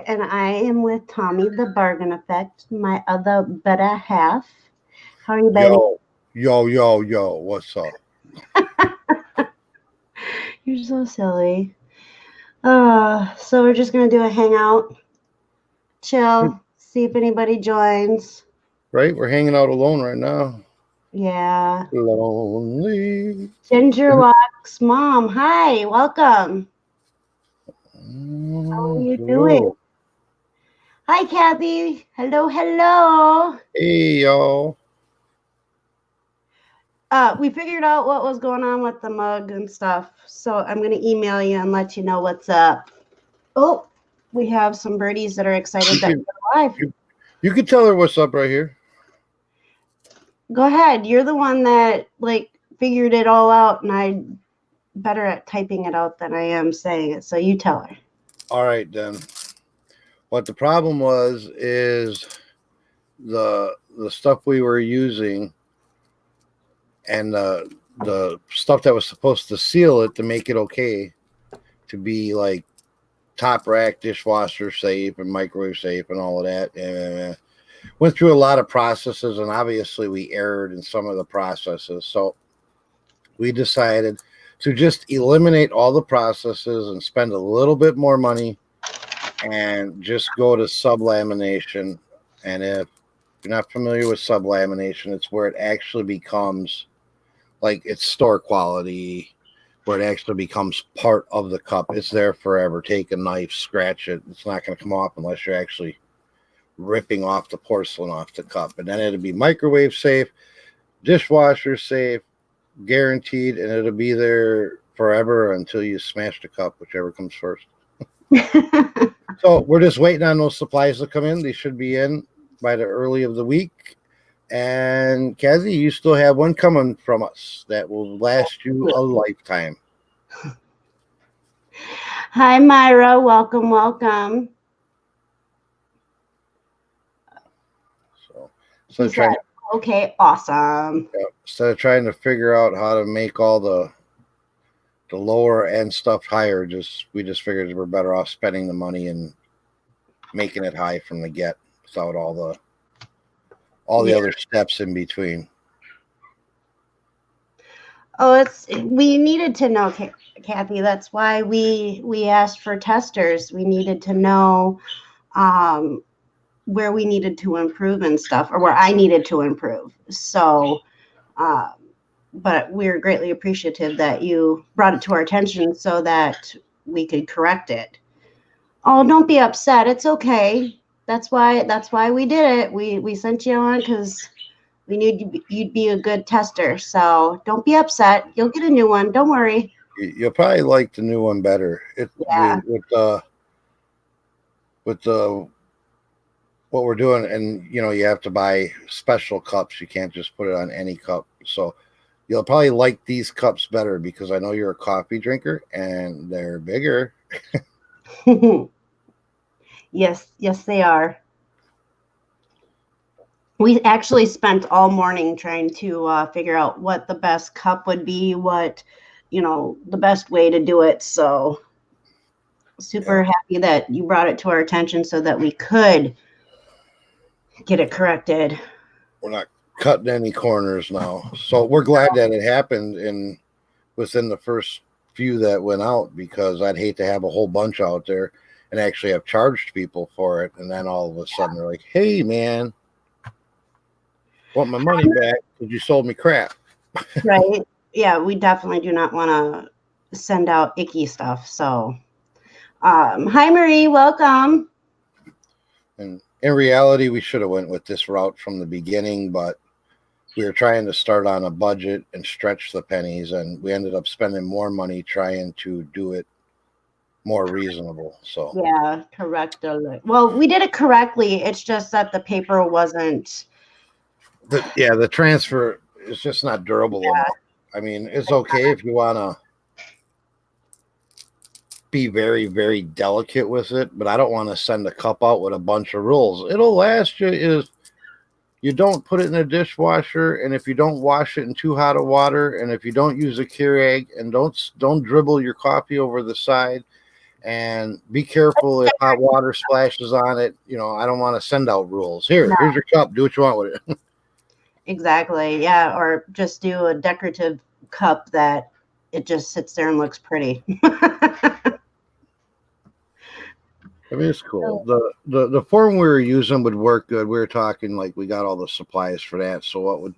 and I am with Tommy the Bargain Effect, my other better half. How are you, baby? Yo, what's up? You're so silly. So we're just gonna do a hangout, chill, see if anybody joins. Right? We're hanging out alone right now. Yeah. Lonely. Ginger Locks mom, hi, welcome. How are you doing? Hello. Hi, Kathy. Hello. Hey, y'all. We figured out what was going on with the mug and stuff, so I'm gonna email you and let you know what's up. Oh, we have some birdies that are excited that you're live. You can tell her what's up right here. Go ahead. You're the one that figured it all out, and I'm better at typing it out than I am saying it. So you tell her. All right, then. What the problem was is the stuff we were using and the stuff that was supposed to seal it to make it okay to be like top rack dishwasher safe and microwave safe and all of that. And went through a lot of processes, and obviously we erred in some of the processes. So we decided to just eliminate all the processes and spend a little bit more money and just go to sublamination. And if you're not familiar with sublamination, it's where it actually becomes like it's store quality, where it actually becomes part of the cup. It's there forever. Take a knife, scratch it. It's not going to come off unless you're actually ripping off the porcelain off the cup. And then it'll be microwave safe, dishwasher safe, guaranteed, and it'll be there forever until you smash the cup, whichever comes first. So we're just waiting on those supplies to come in. They should be in by the early of the week. And Kathy, you still have one coming from us that will last you a lifetime. Hi, Myra. Welcome. So trying. Okay, awesome. Instead of trying to figure out how to make all the lower end stuff higher, we just figured we're better off spending the money and making it high from the get without all the other steps in between. Oh, we needed to know, Kathy. That's why we asked for testers. We needed to know where we needed to improve and stuff, or where I needed to improve. So, but we're greatly appreciative that you brought it to our attention so that we could correct it. Oh, don't be upset. It's okay. That's why we did it. We sent you on because we knew you'd be a good tester. So don't be upset. You'll get a new one. Don't worry. You'll probably like the new one better. With what we're doing, and you have to buy special cups. You can't just put it on any cup. So you'll probably like these cups better because I know you're a coffee drinker and they're bigger. Yes, they are. We actually spent all morning trying to figure out what the best cup would be, the best way to do it. So super happy that you brought it to our attention so that we could get it corrected. We're not cutting any corners now. So we're glad that it happened within the first few that went out, because I'd hate to have a whole bunch out there and actually have charged people for it. And then all of a sudden they're like, hey, man, want my money back because you sold me crap. Right. Yeah, we definitely do not want to send out icky stuff. So, hi, Marie. Welcome. And in reality, we should have went with this route from the beginning, but we were trying to start on a budget and stretch the pennies, and we ended up spending more money trying to do it more reasonable. So yeah, correct. Well, we did it correctly. It's just that the paper wasn't. The transfer is just not durable enough. I mean, it's okay if you want to be very, very delicate with it, but I don't want to send a cup out with a bunch of rules. It'll last you if you don't put it in a dishwasher, and if you don't wash it in too hot of water, and if you don't use a Keurig, and don't dribble your coffee over the side, And be careful if hot water splashes on it. You know, I don't want to send out rules. Here's your cup. Do what you want with it. Exactly. Yeah. Or just do a decorative cup that it just sits there and looks pretty. I mean, it's cool. The form we were using would work good. We were talking like we got all the supplies for that. So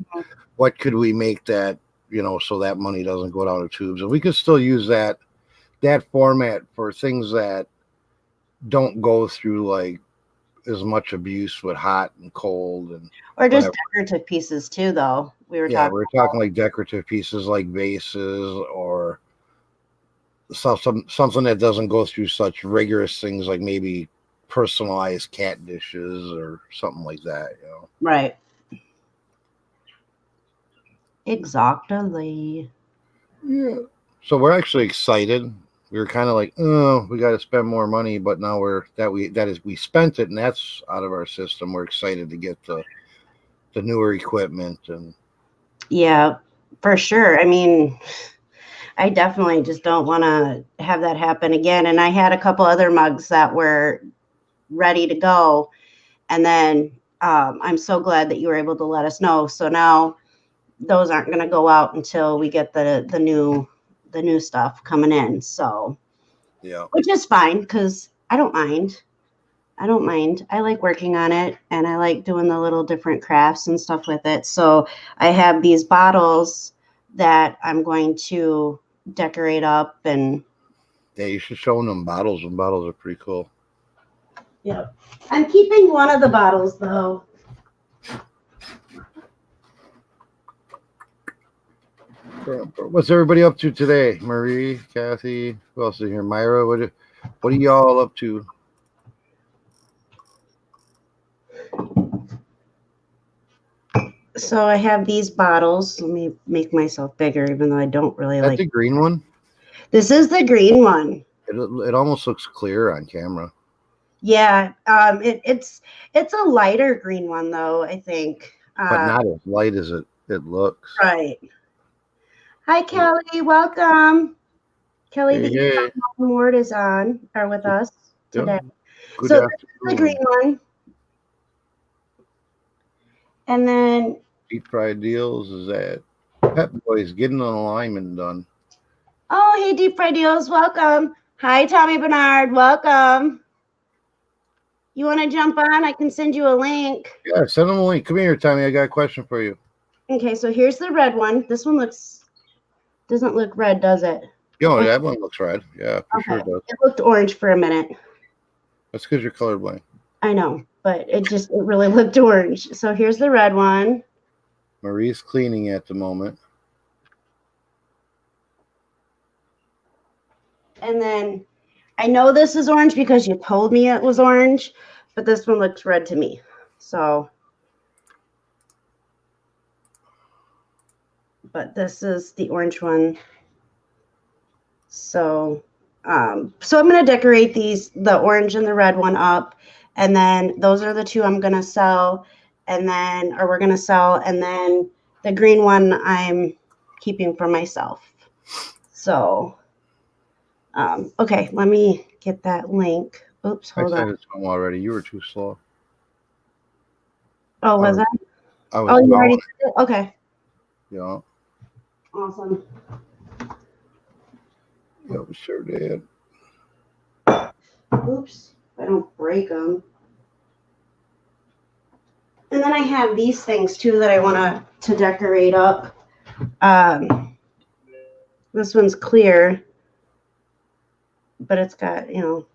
what could we make that, you know, so that money doesn't go down the tubes, and we could still use that format for things that don't go through like as much abuse with hot and cold and or just whatever. decorative pieces too, though. We're talking like decorative pieces like vases or something that doesn't go through such rigorous things like maybe personalized cat dishes or something like that, you know. Right. Exactly. Yeah. So we're actually excited. We were kind of like, oh, we got to spend more money, but now we spent it and that's out of our system. We're excited to get the newer equipment and yeah, for sure. I mean, I definitely just don't want to have that happen again. And I had a couple other mugs that were ready to go. And then I'm so glad that you were able to let us know. So now those aren't going to go out until we get the new stuff coming in. So, yeah, which is fine because I don't mind. I like working on it and I like doing the little different crafts and stuff with it. So I have these bottles that I'm going to decorate up and you should show them bottles. And bottles are pretty cool. yeah. I'm keeping one of the bottles though. What's everybody up to today? Marie, Kathy, who else is here? Myra, what are y'all up to? So I have these bottles. Let me make myself bigger, even though I don't really That's like. the green one. This is the green one. It almost looks clear on camera. Yeah, it's a lighter green one though, I think. But not as light as it looks. Right. Hi, Kelly. Welcome. Kelly, the Hey. Ward is with us today. Good So afternoon. this is the green one. And then Deep fried deals is that Pep Boys getting an alignment done. oh, hey, Deep Fried Deals, welcome. Hi, Tommy Bernhard, welcome. You want to jump on? I can send you a link. Yeah, send them a link. Come here, Tommy. I got a question for you. Okay, so here's the red one. This one doesn't look red, does it? Yo, that one looks red. Yeah, for Okay. sure it does. It looked orange for a minute. That's because you're colorblind. I know, but it really looked orange. So here's the red one. Marie's cleaning at the moment. And then I know this is orange because you told me it was orange, but this one looks red to me. So, but this is the orange one. So, so I'm going to decorate the orange and the red one up. And then those are the two I'm going to sell. And then, or we're going to sell. And then the green one I'm keeping for myself. So, okay, let me get that link. Oops, hold on. I sent it to him already. You were too slow. Oh, was I? Oh, you already did it? Okay. Yeah. Awesome. Yeah, we sure did. Oops, I don't break them. And then I have these things too that I want to decorate up. This one's clear, but it's got, don't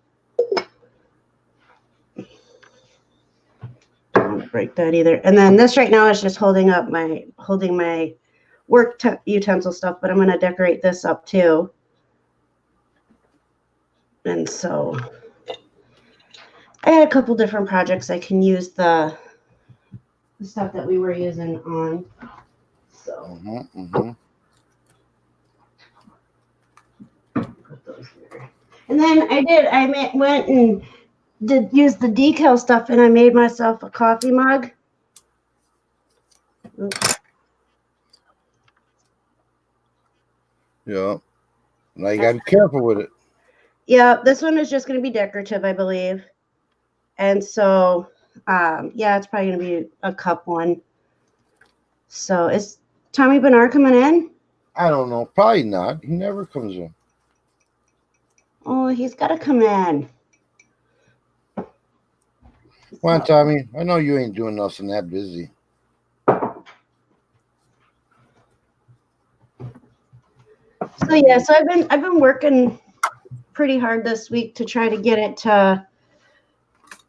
break that either. And then this right now is just holding my work utensil stuff, but I'm going to decorate this up too. And so I had a couple different projects I can use the stuff that we were using on. So put those there. And then I went and did use the decal stuff, and I made myself a coffee mug. Oops. Yeah. Now you gotta be careful with it. Yeah, this one is just going to be decorative, I believe. And so, yeah, it's probably going to be a cup one. So is Tommy Bernhard coming in? I don't know. Probably not. He never comes in. Oh, he's got to come in. Come on, Tommy. I know you ain't doing nothing that busy. So yeah, so I've been working pretty hard this week to try to get it to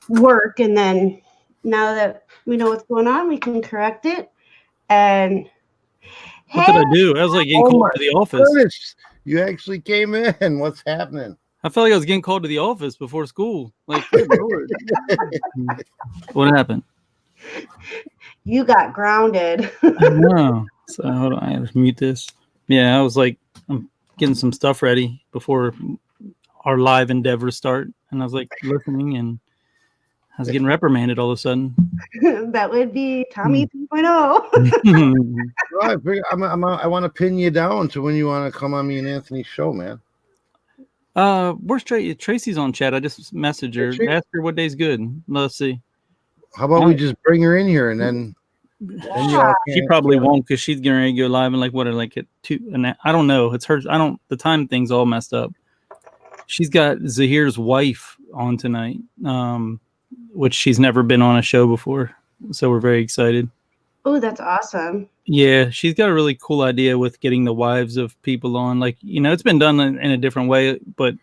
work, and then now that we know what's going on, we can correct it. And what did I do? I was like getting called to the office. Goodness, you actually came in. What's happening? I felt like I was getting called to the office before school. Like, good Lord. What happened? You got grounded. I know. So hold on, I gotta mute this. Yeah, I was like, I'm getting some stuff ready before our live endeavors start, and I was like listening, and I was getting reprimanded all of a sudden. That would be Tommy 2.0. Well, I want to pin you down to when you want to come on me and Anthony's show, man. Where's Tracy's on chat? I just messaged her. Ask her what day's good. Let's see. How about we just bring her in here and then she probably won't because she's getting ready to go live and like at 2. And I don't know. It's her. The time thing's all messed up. She's got Zahir's wife on tonight, which she's never been on a show before. So we're very excited. Oh, that's awesome. Yeah, she's got a really cool idea with getting the wives of people on. Like, it's been done in a different way, but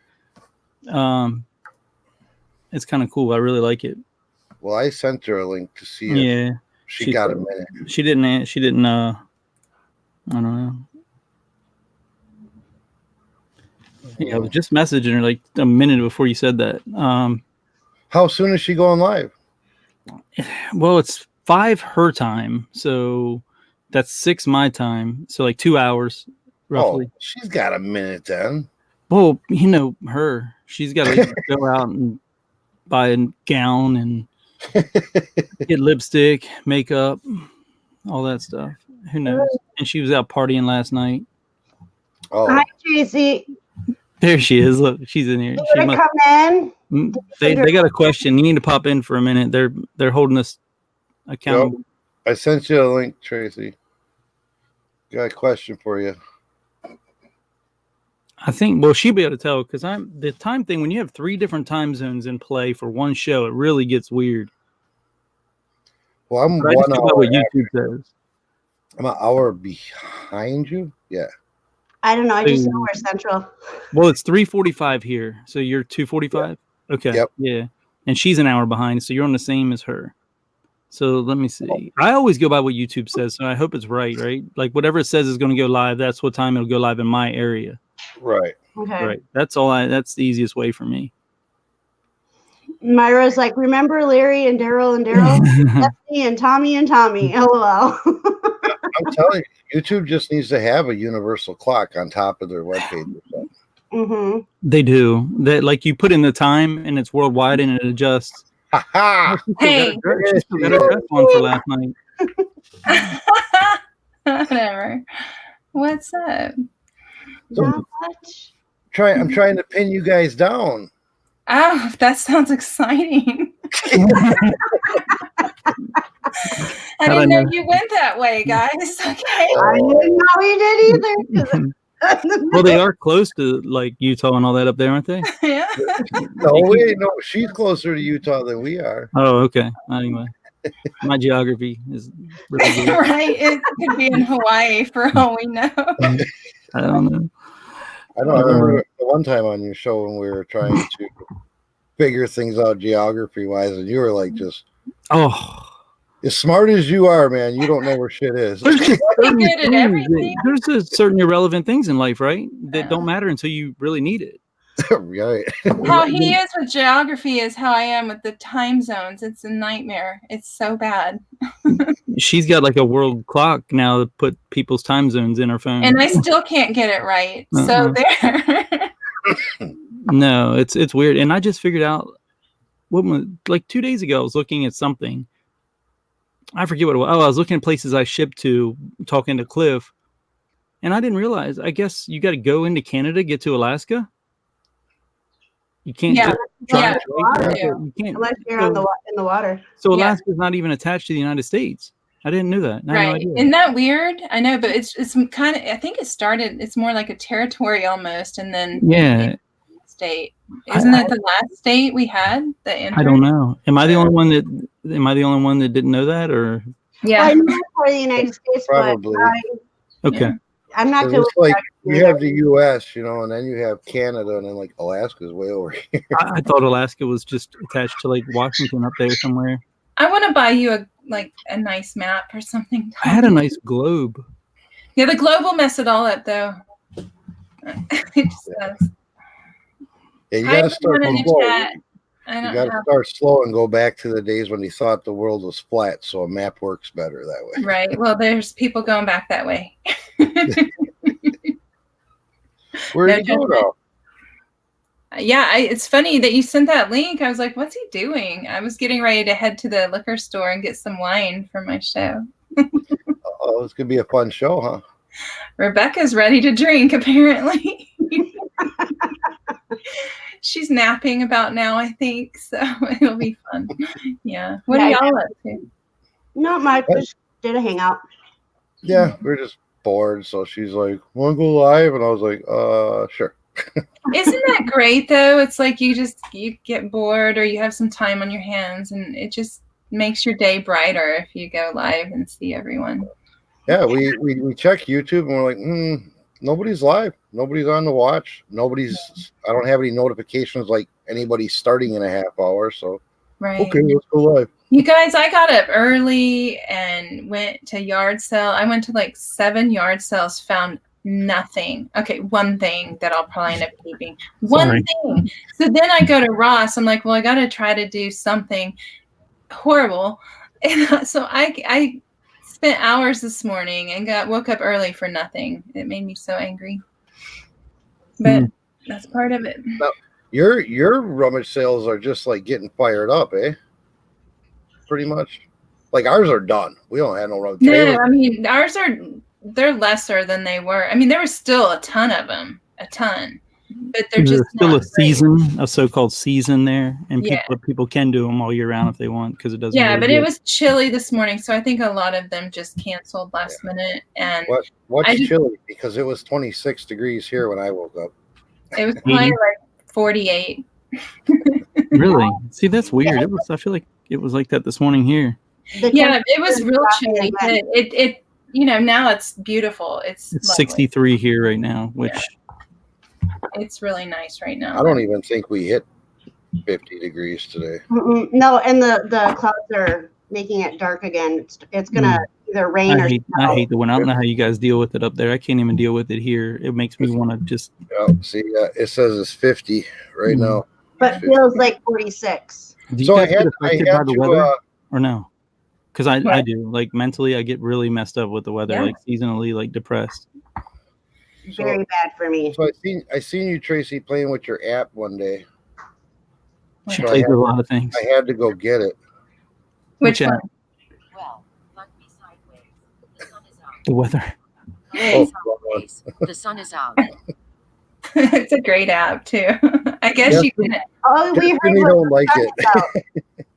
it's kind of cool. I really like it. Well, I sent her a link to see if she got a minute. She didn't, I don't know. Yeah, I was just messaging her like a minute before you said that. How soon is she going live? Well, it's 5 her time, so that's 6 my time. So like 2 hours, roughly. Oh, she's got a minute then. Well, her. She's got to go out and buy a gown and get lipstick, makeup, all that stuff. Who knows? And she was out partying last night. Oh. Hi, Tracy. There she is. Look, she's in here. You want to come in? They got a question. You need to pop in for a minute. They're holding us accountable. Yep. I sent you a link, Tracy. Got a question for you. I think, well, she'll be able to tell because the time thing, when you have 3 different time zones in play for one show, it really gets weird. Well, I'm but 1 hour. What YouTube says. I'm an hour behind you. Yeah. I don't know. I just know we're central. Well, it's 3:45 here, so you're 2:45. Yeah. Okay. Yep. Yeah, and she's an hour behind, so you're on the same as her. So let me see. I always go by what YouTube says, so I hope it's right? Like whatever it says is going to go live. That's what time it'll go live in my area. Right. Okay. Right. That's the easiest way for me. Myra's like, remember Larry and Daryl and Stephanie and Tommy, LOL. I'm telling you, YouTube just needs to have a universal clock on top of their webpage or something. Mm-hmm. They do. That like you put in the time and it's worldwide and it adjusts. Hey, she still got her dress on for last night. Whatever. What's up? Not much. I'm trying to pin you guys down. Oh, that sounds exciting. I didn't know you went that way, guys. Okay. I didn't know you did either. Well, they are close to like Utah and all that up there, aren't they? Yeah. No, she's closer to Utah than we are. Oh, okay. Anyway, my geography is really good. Right. It could be in Hawaii for all we know. I don't know. I remember the one time on your show when we were trying to figure things out geography wise, and you were like, just as smart as you are, man, you don't know where shit is. There's just certain good at everything. There's just certain irrelevant things in life, right? That don't matter until you really need it. Right. How he is with geography is how I am with the time zones. It's a nightmare. It's so bad. She's got like a world clock now to put people's time zones in her phone. And I still can't get it right. So there. No, it's weird. And I just figured out like 2 days ago, I was looking at something. I forget what it was. Oh, I was looking at places I shipped to, talking to Cliff. And I didn't realize, I guess you got to go into Canada, get to Alaska. You can't. Yeah. Just Water. You can't. Unless you're in the water. So Alaska's not even attached to the United States. I didn't know that. I had no idea. Isn't that weird? I know, but it's kind of. I think it's more like a territory almost, and then state. Isn't it the last state we had that entered? I don't know. Am I the only one that didn't know that, or? Yeah, well, I know it's part of the United States, Probably. but Okay. I'm not It's like you have the U.S., and then you have Canada, and then like Alaska's way over here. I thought Alaska was just attached to like Washington up there somewhere. I want to buy you a nice map or something. I had a nice globe. Yeah, the globe will mess it all up though. It just does. Yeah, you got to start slow. You got to start slow and go back to the days when you thought the world was flat, so a map works better that way. Right. Well, there's people going back that way. Where did you go now? Yeah, it's funny that you sent that link. I was like, what's he doing? I was getting ready to head to the liquor store and get some wine for my show. Oh, it's going to be a fun show, huh? Rebecca's ready to drink, apparently. She's napping about now, I think, so it'll be fun. Yeah. What are y'all up to? Not much. Just did a hangout. Yeah, we're just bored. So she's like, "Want to go live?" And I was like, sure." Isn't that great though? It's like you get bored or you have some time on your hands, and it just makes your day brighter if you go live and see everyone. Yeah, we check YouTube and we're like, nobody's live. Nobody's on the watch. I don't have any notifications like anybody starting in a half hour. So, right. Okay, let's go live. You guys, I got up early and went to yard sale. I went to like 7 yard sales, found nothing. Okay, one thing that I'll probably end up keeping. One thing. So then I go to Ross. I'm like, well, I got to try to do something horrible. And so I spent hours this morning and woke up early for nothing. It made me so angry. But that's part of it. Now, your rummage sales are just like getting fired up, eh? Pretty much. Like ours are done. We don't have no rummage. No, I mean ours they're lesser than they were. I mean, there was still a ton of them, but they're just still a season, a so-called season there, and people can do them all year round if they want because it doesn't. Yeah, but it was chilly this morning, so I think a lot of them just canceled last minute. And what's chilly? Because it was 26 degrees here when I woke up. It was probably like 48. Really? See, that's weird. I feel like it was like that this morning here. Yeah, it was real chilly, but it now it's beautiful. It's 63 here right now, which it's really nice right now. I don't even think we hit 50 degrees today. No, and the clouds are making it dark again. It's gonna either rain or snow. I hate the wind. I don't know how you guys deal with it up there. I can't even deal with it here. It makes me want to just. See, it says it's 50 right now. But feels like 46. So I had to weather, or no? Because I do, like, mentally I get really messed up with the weather, like seasonally, like depressed. Very bad for me. So I seen you, Traci, playing with your app one day. She plays with a lot of things. I had to go get it. Which one? Well, fuck me sideways. The sun is out. The weather. The sun is out. It's a great app too. I guess you can. Oh, we don't like it.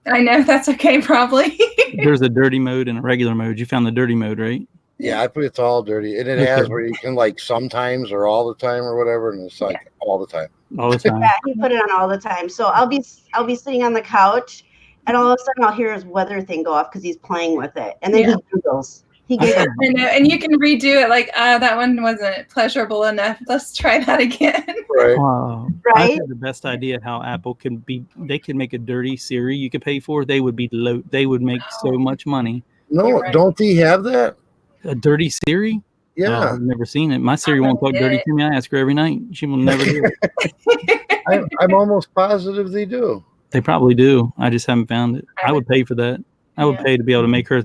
I know, that's okay, probably. There's a dirty mode and a regular mode. You found the dirty mode, right? Yeah, I put it's all dirty, and it has where you can like sometimes or all the time or whatever, and it's like all the time. All the time. Yeah, he put it on all the time. So I'll be sitting on the couch, and all of a sudden I'll hear his weather thing go off because he's playing with it, and then he giggles. He giggles. I know, and you can redo it. Like, that one wasn't pleasurable enough. Let's try that again. Right. Right. I had the best idea how Apple can be. They could make a dirty Siri you could pay for. They would be low. They would make so much money. No, don't they have that? A dirty Siri? Yeah. Oh, I've never seen it. My Siri won't talk dirty to me. I ask her every night. She will never do it. I'm almost positive they do. They probably do. I just haven't found it. I would pay for that. I would pay to be able to make her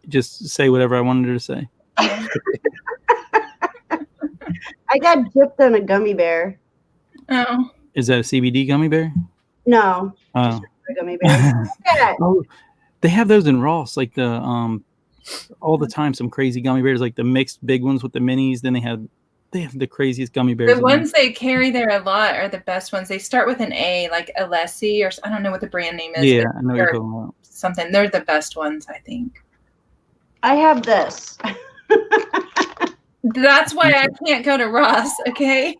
just say whatever I wanted her to say. I got dipped on a gummy bear. Oh. Is that a CBD gummy bear? No. Oh. A gummy bear. Oh, they have those in Ross, like the all the time. Some crazy gummy bears, like the mixed big ones with the minis. Then they they have the craziest gummy bears. The ones they carry there a lot are the best ones. They start with an A, like Alessi, or I don't know what the brand name is. Yeah, but I know what you're talking about. something. They're the best ones, I think. I have this. That's why I can't go to Ross. Okay.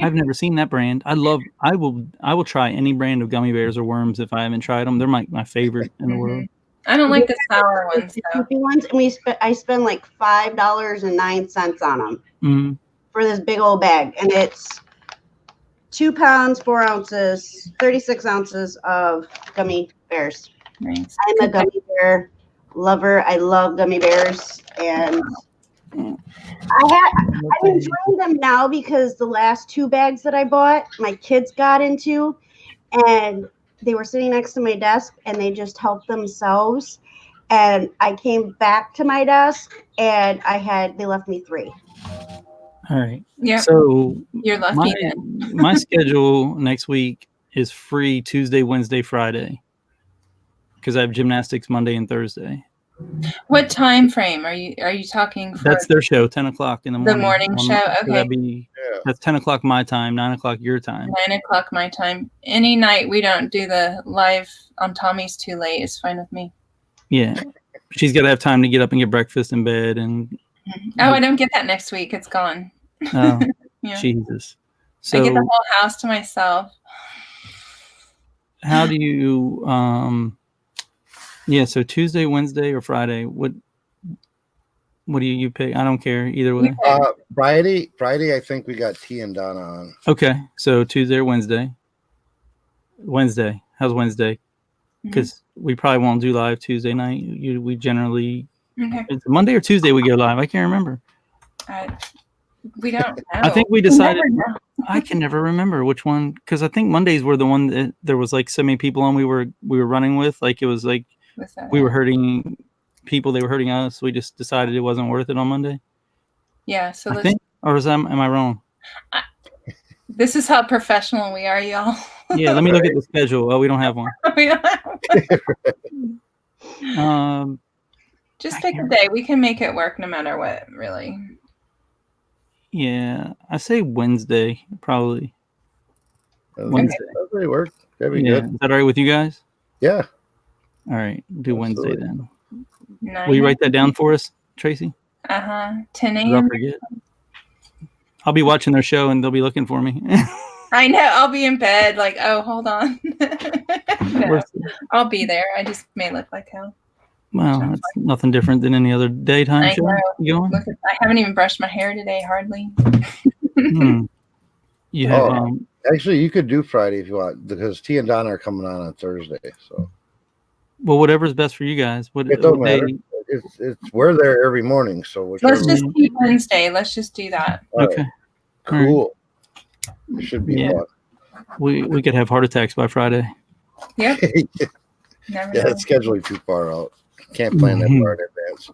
I've never seen that brand. I will try any brand of gummy bears or worms if I haven't tried them. They're my favorite in the world. I don't like the sour ones The though. soupy ones, and I spend like $5.09 on them Mm-hmm. for this big old bag, and it's 2 pounds, 4 ounces, 36 ounces of gummy bears. Nice. I'm a gummy bear lover. I love gummy bears, and I'm enjoying them now because the last 2 bags that I bought, my kids got into, and they were sitting next to my desk, and they just helped themselves. And I came back to my desk, and they left me 3. All right. Yeah. So You're lucky then. my schedule next week is free Tuesday, Wednesday, Friday, because I have gymnastics Monday and Thursday. What time frame are you talking for? That's their show, 10 o'clock in the morning. The morning show. So Okay. that's 10 o'clock my time, 9 o'clock your time. 9 o'clock my time. Any night we don't do the live on Tommy's too late is fine with me. Yeah. She's got to have time to get up and get breakfast in bed. And Oh, I don't get that next week. It's gone. oh, Yeah. Jesus. I get So the whole house to myself. how do you, so Tuesday, Wednesday, or Friday, what do you pick? I don't care either way. Friday, I think we got T and Donna on. Okay. So Tuesday or Wednesday? Wednesday. How's Wednesday? Because we probably won't do live Tuesday night. We generally, Okay. it's Monday or Tuesday we go live. I can't remember. We don't know. I think we decided. never know. I can never remember which one, because I think Mondays were the one that there was like so many people on. We were running with, like it was like we were hurting people. They were hurting us. We just decided it wasn't worth it on Monday. Yeah. So I think, or am I wrong? this is how professional we are, y'all. Yeah. Let me look at the schedule. Oh, we don't have one. We don't have- Just pick a day. We can make it work no matter what, really. Yeah, I say Wednesday probably. Wednesday. That really work. That'd be Is good. that all right with you guys? Yeah. All right, do Wednesday Absolutely. then. Will you write that down for us, Tracy? 10 'Cause I'll a.m. forget. I'll be watching their show and they'll be looking for me. I know. I'll be in bed. Like, oh, hold on. No, I'll be there. I just may look like hell. Well, it's nothing different than any other daytime I show. know. You going? I haven't even brushed my hair today, hardly. You have Actually, you could do Friday if you want, because T and Donna are coming on Thursday. So well, whatever's best for you guys. it don't matter. It's we're there every morning, so whichever. Let's just do Wednesday. Let's just do that. Okay. Right. Cool. It should be fun. We could have heart attacks by Friday. Yep. Yeah, it's scheduling too far out. Can't plan that far in advance.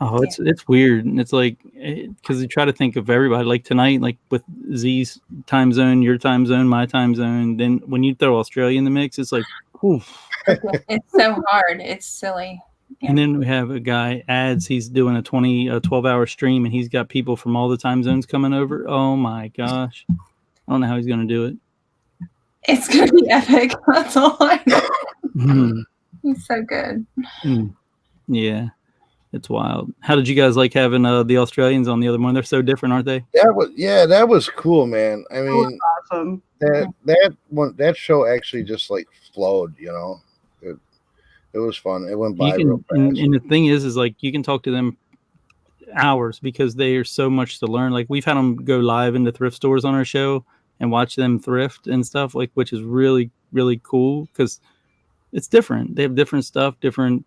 Oh, it's weird. And it's like, because you try to think of everybody, like tonight, like with Z's time zone, your time zone, my time zone. Then when you throw Australia in the mix, it's like, oof. It's so hard. It's silly. And then we have a guy, Ads, he's doing a 12-hour stream, and he's got people from all the time zones coming over. Oh my gosh. I don't know how he's going to do it. It's going to be epic. That's all I know. He's so good. Yeah, it's wild. How did you guys like having the Australians on the other one? They're so different, aren't they? That was cool, man. I mean, Awesome. that show actually just like flowed, you know. It was fun. It went by real fast. And the thing is like you can talk to them hours because they are so much to learn. Like we've had them go live into thrift stores on our show and watch them thrift and stuff, like, which is really, really cool because it's different. They have different stuff, different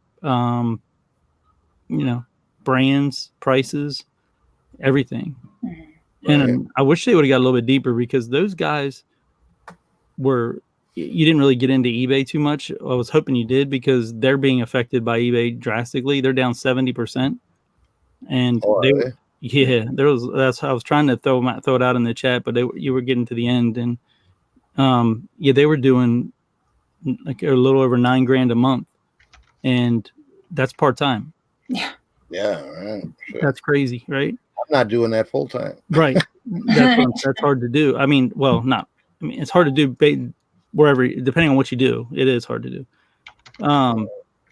brands, prices, everything. And I wish they would have got a little bit deeper because those guys you didn't really get into eBay too much. I was hoping you did because they're being affected by eBay drastically. They're down 70%. And that's how I was trying to throw it out in the chat, but you were getting to the end and they were doing like a little over $9,000 a month, and that's part-time. Yeah. Yeah, right. Shit. That's crazy, right? I'm not doing that full time. Right. That's hard to do. I mean, it's hard to do wherever, depending on what you do. It is hard to do.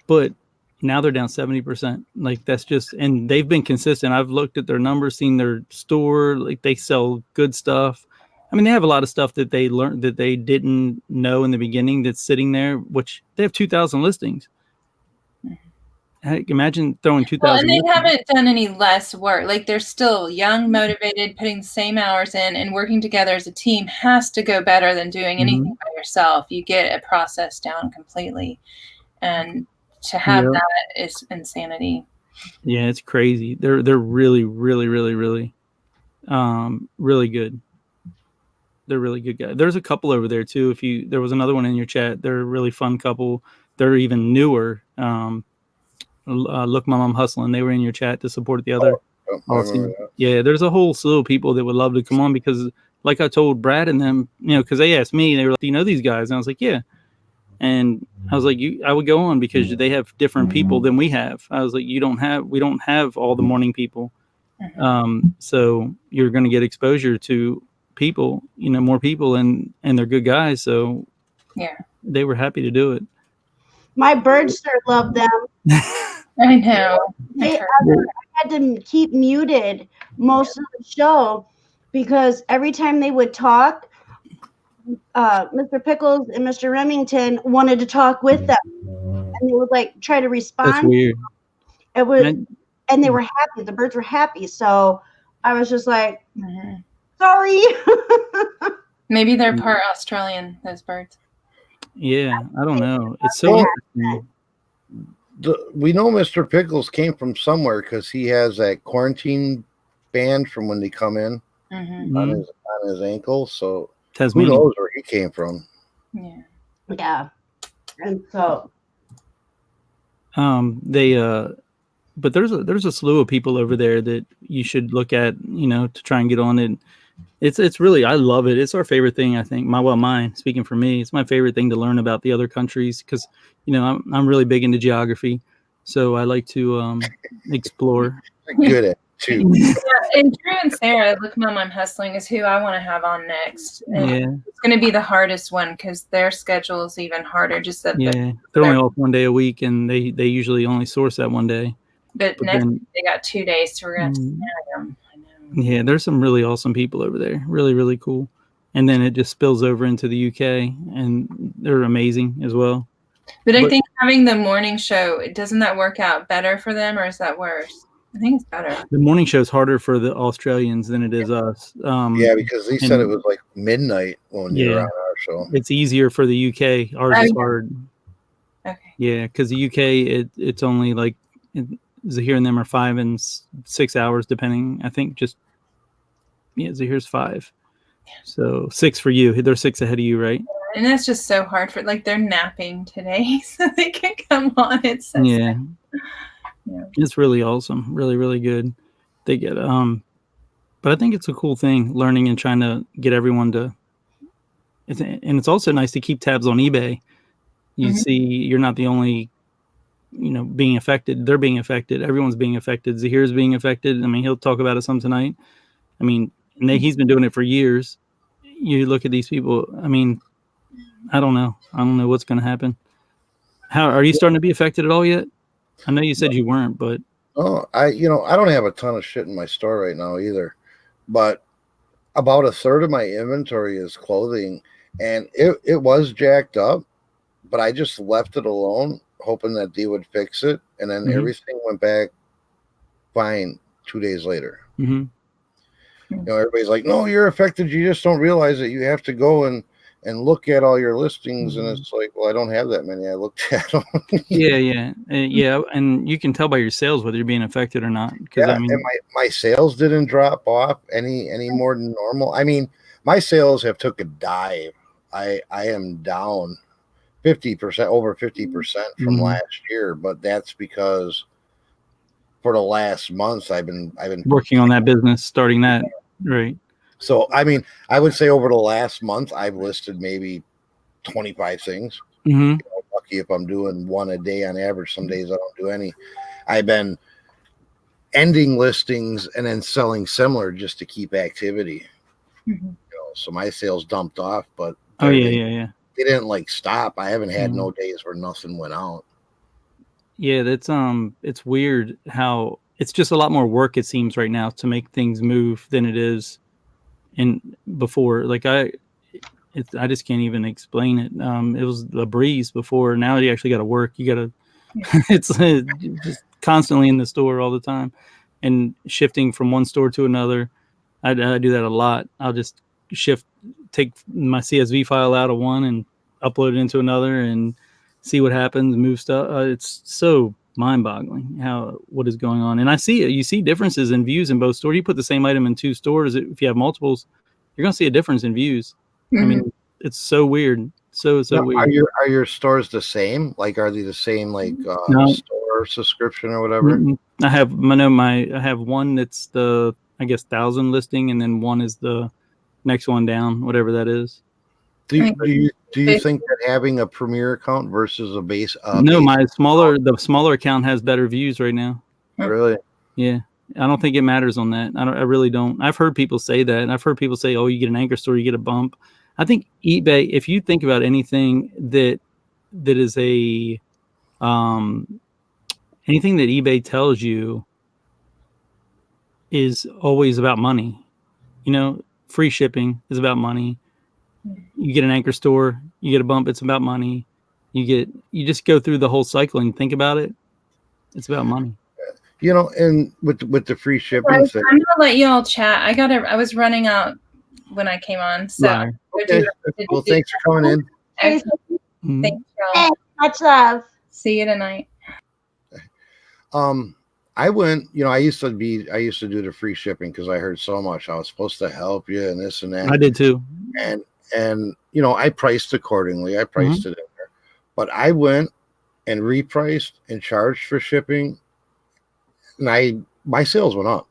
But now they're down 70%. Like that's just, and they've been consistent. I've looked at their numbers, seen their store. Like they sell good stuff. I mean, they have a lot of stuff that they learned that they didn't know in the beginning that's sitting there, which they have 2,000 listings. Heck, imagine throwing 2,000. Well, and they haven't done any less work. Like they're still young, motivated, putting the same hours in, and working together as a team has to go better than doing anything by yourself. You get a process down completely, and to have that is insanity. Yeah, it's crazy. They're really, really, really, really, really good. They're really good guys. There's a couple over there too. There was another one in your chat. They're a really fun couple. They're even newer. Look, Mom, I'm hustling. They were in your chat to support the other. Yeah, there's a whole slew of people that would love to come on because, like I told Brad and them, because they asked me, they were like, "Do you know these guys?" And I was like, "Yeah." And I was like, I would go on because they have different people than we have. I was like, we don't have all the morning people. So you're going to get exposure to people, more people, and they're good guys. So yeah, they were happy to do it. My birds sure love them. I know. I had to keep muted most of the show because every time they would talk, Mr. Pickles and Mr. Remington wanted to talk with them, and they would like try to respond. That's weird. It was, and they were happy. The birds were happy, so I was just like, sorry. Maybe they're part Australian. Those birds. Yeah, I don't know. It's so interesting. We know Mr. Pickles came from somewhere because he has that quarantine band from when they come in on his ankle. So who knows where he came from? Yeah. And so but there's a slew of people over there that you should look at, to try and get on it. It's really, I love it. It's our favorite thing, I think. Mine, speaking for me, it's my favorite thing to learn about the other countries because, I'm really big into geography. So I like to explore. Good at too. Yeah, and Drew and Sarah, Look Mom, I'm Hustling is who I want to have on next. And it's going to be the hardest one because their schedule is even harder. Just that they're only off one day a week, and they usually only source that one day. But next week they got 2 days, so we're going to snag them. Yeah, there's some really awesome people over there. Really, really cool. And then it just spills over into the UK, and they're amazing as well. But I think having the morning show, doesn't that work out better for them, or is that worse? I think it's better. The morning show is harder for the Australians than it is us. Because they said it was like midnight when you're on our show. It's easier for the UK. Ours is hard. Okay. Yeah, because the UK, it's only like... Zahir and them are 5 and 6 hours, depending. I think Zahir's 5, so 6 for you. They're 6 ahead of you, right? And that's just so hard for they're napping today, so they can come on. It's so sad. It's really awesome, really, really good. They get but I think it's a cool thing learning and trying to get everyone to. And it's also nice to keep tabs on eBay. You see, you're not the only. Being affected. They're being affected. Everyone's being affected. Zahir's being affected. I mean, he'll talk about it some tonight. I mean, he's been doing it for years. You look at these people. I mean, I don't know. I don't know what's going to happen. How are you starting to be affected at all yet? I know you said you weren't, but I don't have a ton of shit in my store right now either. But about a third of my inventory is clothing, and it was jacked up, but I just left it alone, hoping that they would fix it, and then everything went back fine 2 days later. Everybody's like, "No, you're affected. You just don't realize it. You have to go and look at all your listings." And it's like, well, I don't have that many. I looked at them. Yeah, and you can tell by your sales whether you're being affected or not. I mean, and my sales didn't drop off any more than normal. I mean, my sales have took a dive. I am down 50%, over 50% from last year, but that's because for the last month I've been working on that business, starting that, right? So I mean, I would say over the last month I've listed maybe 25 things. Lucky if I'm doing one a day on average. Some days I don't do any. I've been ending listings and then selling similar just to keep activity. Mhm. You know, so my sales dumped off, but Oh yeah. they didn't like stop. I haven't had Mhm. no days where nothing went out. Yeah, that's it's weird how it's just a lot more work it seems right now to make things move than it is in before. Like I just can't even explain it. It was a breeze before. Now you actually got to work. You got to it's just constantly in the store all the time and shifting from one store to another. I do that a lot. I'll just take my CSV file out of one and upload it into another and see what happens, move stuff. It's so mind-boggling what is going on. And you see differences in views in both stores. You put the same item in two stores. If you have multiples, you're going to see a difference in views. I mean, it's so weird. So Now, weird. are your stores the same? Like, are they the same, like No. store subscription or whatever? I have one that's the, I guess, 1,000 listing, and then one is the next one down, whatever that is. Do you think that having a premier account versus a base? No, the smaller account has better views right now. Really? Yeah, I don't think it matters on that. I really don't. I've heard people say that, and I've heard people say, "Oh, you get an anchor store, you get a bump." I think eBay. If you think about anything that is anything that eBay tells you is always about money. You know, free shipping is about money. You get an anchor store, you get a bump, it's about money. You just go through the whole cycle and think about it. It's about money. You know, and with the free shipping I'm thing. gonna let you all chat. I was running out when I came on. So Right. Okay. Well, thanks for coming in. Okay. Mhm. Thanks, y'all. Much love. See you tonight. I went, you know, I used to do the free shipping because I heard so much. I was supposed to help you and this and that. I did too. And you know, I priced accordingly. I priced it in there. But I went and repriced and charged for shipping, and my sales went up.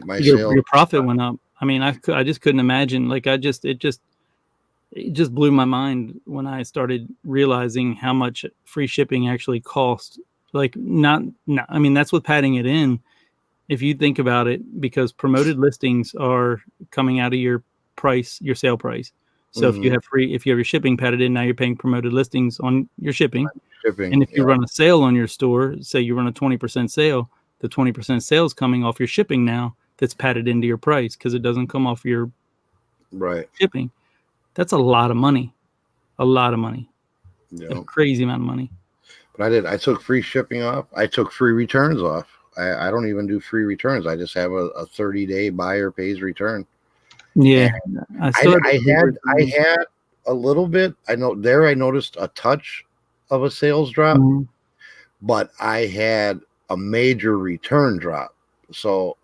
My sales, Your profit went up. I mean, I just couldn't imagine. Like it just blew my mind when I started realizing how much free shipping actually cost. Like not I mean, that's with padding it in. If you think about it, because promoted listings are coming out of your sale price. So if you have your shipping padded in, now you're paying promoted listings on your shipping. And if you run a sale on your store, say you run a 20% sale, the 20% sale is coming off your shipping now that's padded into your price because it doesn't come off your shipping. That's a lot of money. A lot of money. Yeah. A crazy amount of money. But I took free shipping off. I took free returns off. I don't even do free returns. I just have a 30-day buyer pays return. Yeah. I had a little bit. I noticed a touch of a sales drop, but I had a major return drop. So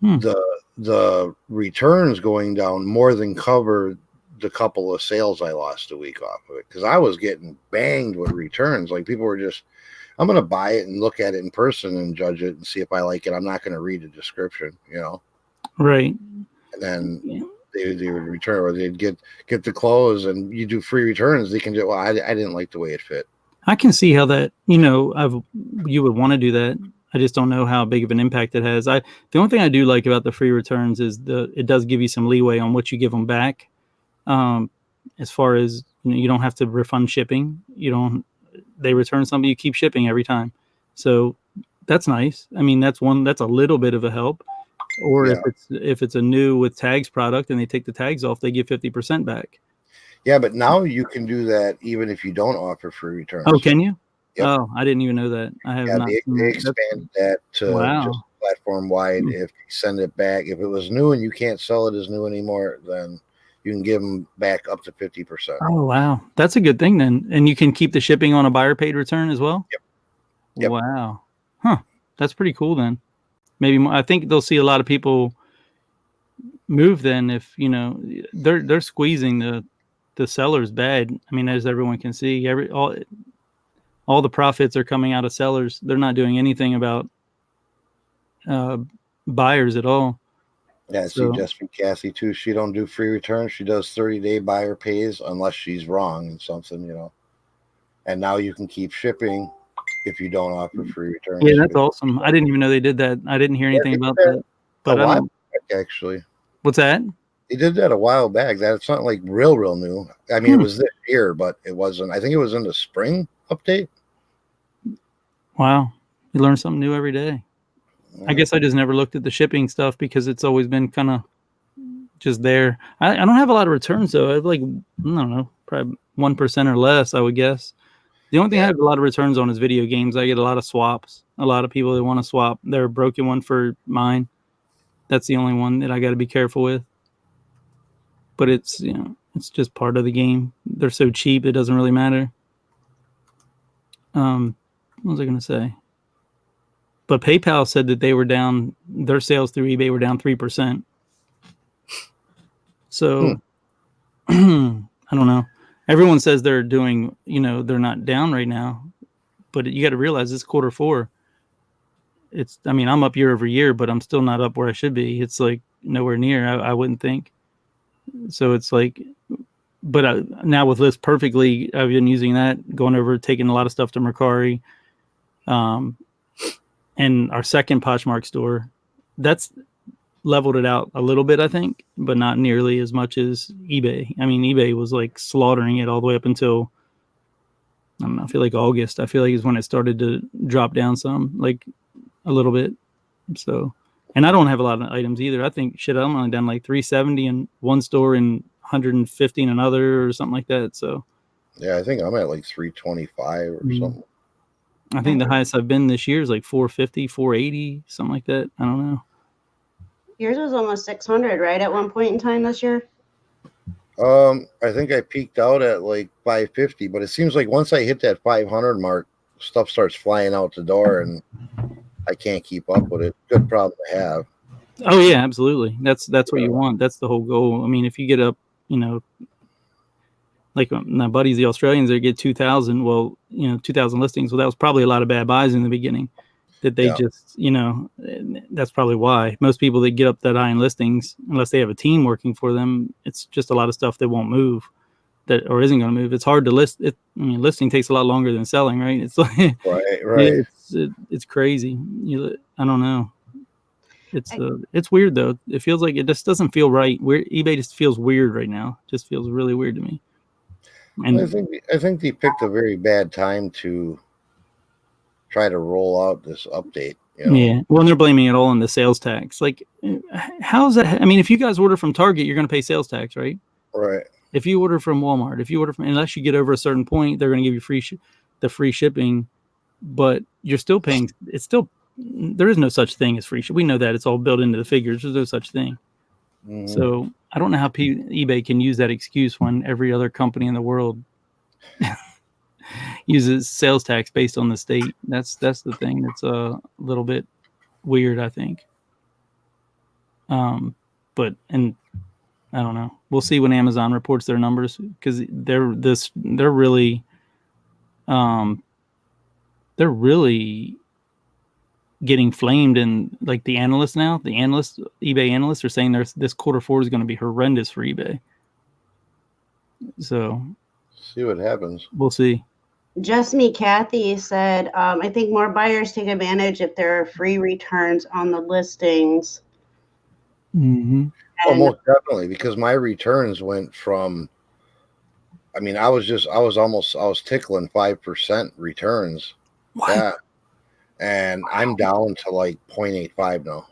the returns going down more than covered the couple of sales I lost a week off of it, because I was getting banged with returns. Like people were just, I'm going to buy it and look at it in person and judge it and see if I like it. I'm not going to read the description, you know? Right. And then they would return, or they'd get the clothes, and you do free returns. They can do, well, I didn't like the way it fit. I can see how that, you would want to do that. I just don't know how big of an impact it has. The only thing I do like about the free returns is it does give you some leeway on what you give them back. As far as, you don't have to refund shipping. They return something, you keep shipping every time. So that's nice. I mean, that's a little bit of a help. Or if it's a new with tags product and they take the tags off, they give 50% back. Yeah, but now you can do that even if you don't offer free returns. Oh, can you? Yep. Oh, I didn't even know that. I have not. They expanded that to just platform wide. If you send it back, if it was new and you can't sell it as new anymore, then you can give them back up to 50%. Oh, wow. That's a good thing then. And you can keep the shipping on a buyer paid return as well? Yep. Wow. Huh. That's pretty cool then. Maybe more. I think they'll see a lot of people move then if, they're squeezing the sellers bad. I mean, as everyone can see, all the profits are coming out of sellers. They're not doing anything about buyers at all. Yeah, see, just for Cassie too, she don't do free returns. She does 30-day buyer pays unless she's wrong in something, And now you can keep shipping if you don't offer free returns. Yeah, that's awesome. I didn't even know they did that. I didn't hear anything about that. But a while back, actually. What's that? They did that a while back. That's not like real new. I mean, it was this year, but it wasn't. I think it was in the spring update. Wow. You learn something new every day. I guess I just never looked at the shipping stuff because it's always been kind of just there. I don't have a lot of returns, though. I have like, I don't know, probably 1% or less, I would guess. The only thing I have a lot of returns on is video games. I get a lot of swaps. A lot of people that want to swap their broken one for mine. That's the only one that I got to be careful with. But it's, you know, it's just part of the game. They're so cheap, it doesn't really matter. What was I going to say? But PayPal said that they were down, their sales through eBay were down 3%. So, I don't know. Everyone says they're doing, you know, they're not down right now. But you got to realize this Q4, it's, I mean, I'm up year over year, but I'm still not up where I should be. It's like nowhere near, I wouldn't think. So it's like, but now with List Perfectly, I've been using that, going over, taking a lot of stuff to Mercari. And our second Poshmark store, that's leveled it out a little bit, I think, but not nearly as much as eBay. I mean, eBay was like slaughtering it all the way up until, I don't know, I feel like August. I feel like is when it started to drop down some, like a little bit. So, and I don't have a lot of items either. I think, shit, I'm only down like 370 in one store and 150 in another or something like that. So, yeah, I think I'm at like 325 or something. I think the highest I've been this year is like 450, 480, something like that. I don't know. Yours was almost 600, right, at one point in time this year? I think I peaked out at like 550, but it seems like once I hit that 500 mark, stuff starts flying out the door and I can't keep up with it. Good problem to have. Oh yeah, absolutely. That's what you want. That's the whole goal. I mean, if you get up, you know, like my buddies, the Australians, they get 2,000. Well, you know, 2,000 listings. Well, that was probably a lot of bad buys in the beginning that they just, you know, that's probably why most people that get up that high in listings, unless they have a team working for them, it's just a lot of stuff that won't move that or isn't going to move. It's hard to list it. I mean, listing takes a lot longer than selling, right? It's like, right. It's crazy. I don't know. It's weird though. It feels like it just doesn't feel right. eBay just feels weird right now. Just feels really weird to me. And I think they picked a very bad time to try to roll out this update. You know? Yeah. Well, and they're blaming it all on the sales tax. Like, how's that? I mean, if you guys order from Target, you're going to pay sales tax, right? Right. If you order from Walmart, if you order from, unless you get over a certain point, they're going to give you the free shipping, but you're still paying. It's still, there is no such thing as free shipping. We know that it's all built into the figures. There's no such thing. Mm-hmm. So I don't know how eBay can use that excuse when every other company in the world uses sales tax based on the state. That's the thing that's a little bit weird, I think. But I don't know. We'll see when Amazon reports their numbers because they're really getting flamed, and like the eBay analysts are saying this Q4 is going to be horrendous for eBay. So see what happens. We'll see. Just Me Kathy said, I think more buyers take advantage if there are free returns on the listings. Mm-hmm. Oh, most definitely, because my returns went from, I mean, I was tickling 5% returns. What? Yeah. And I'm down to like 0.85 now.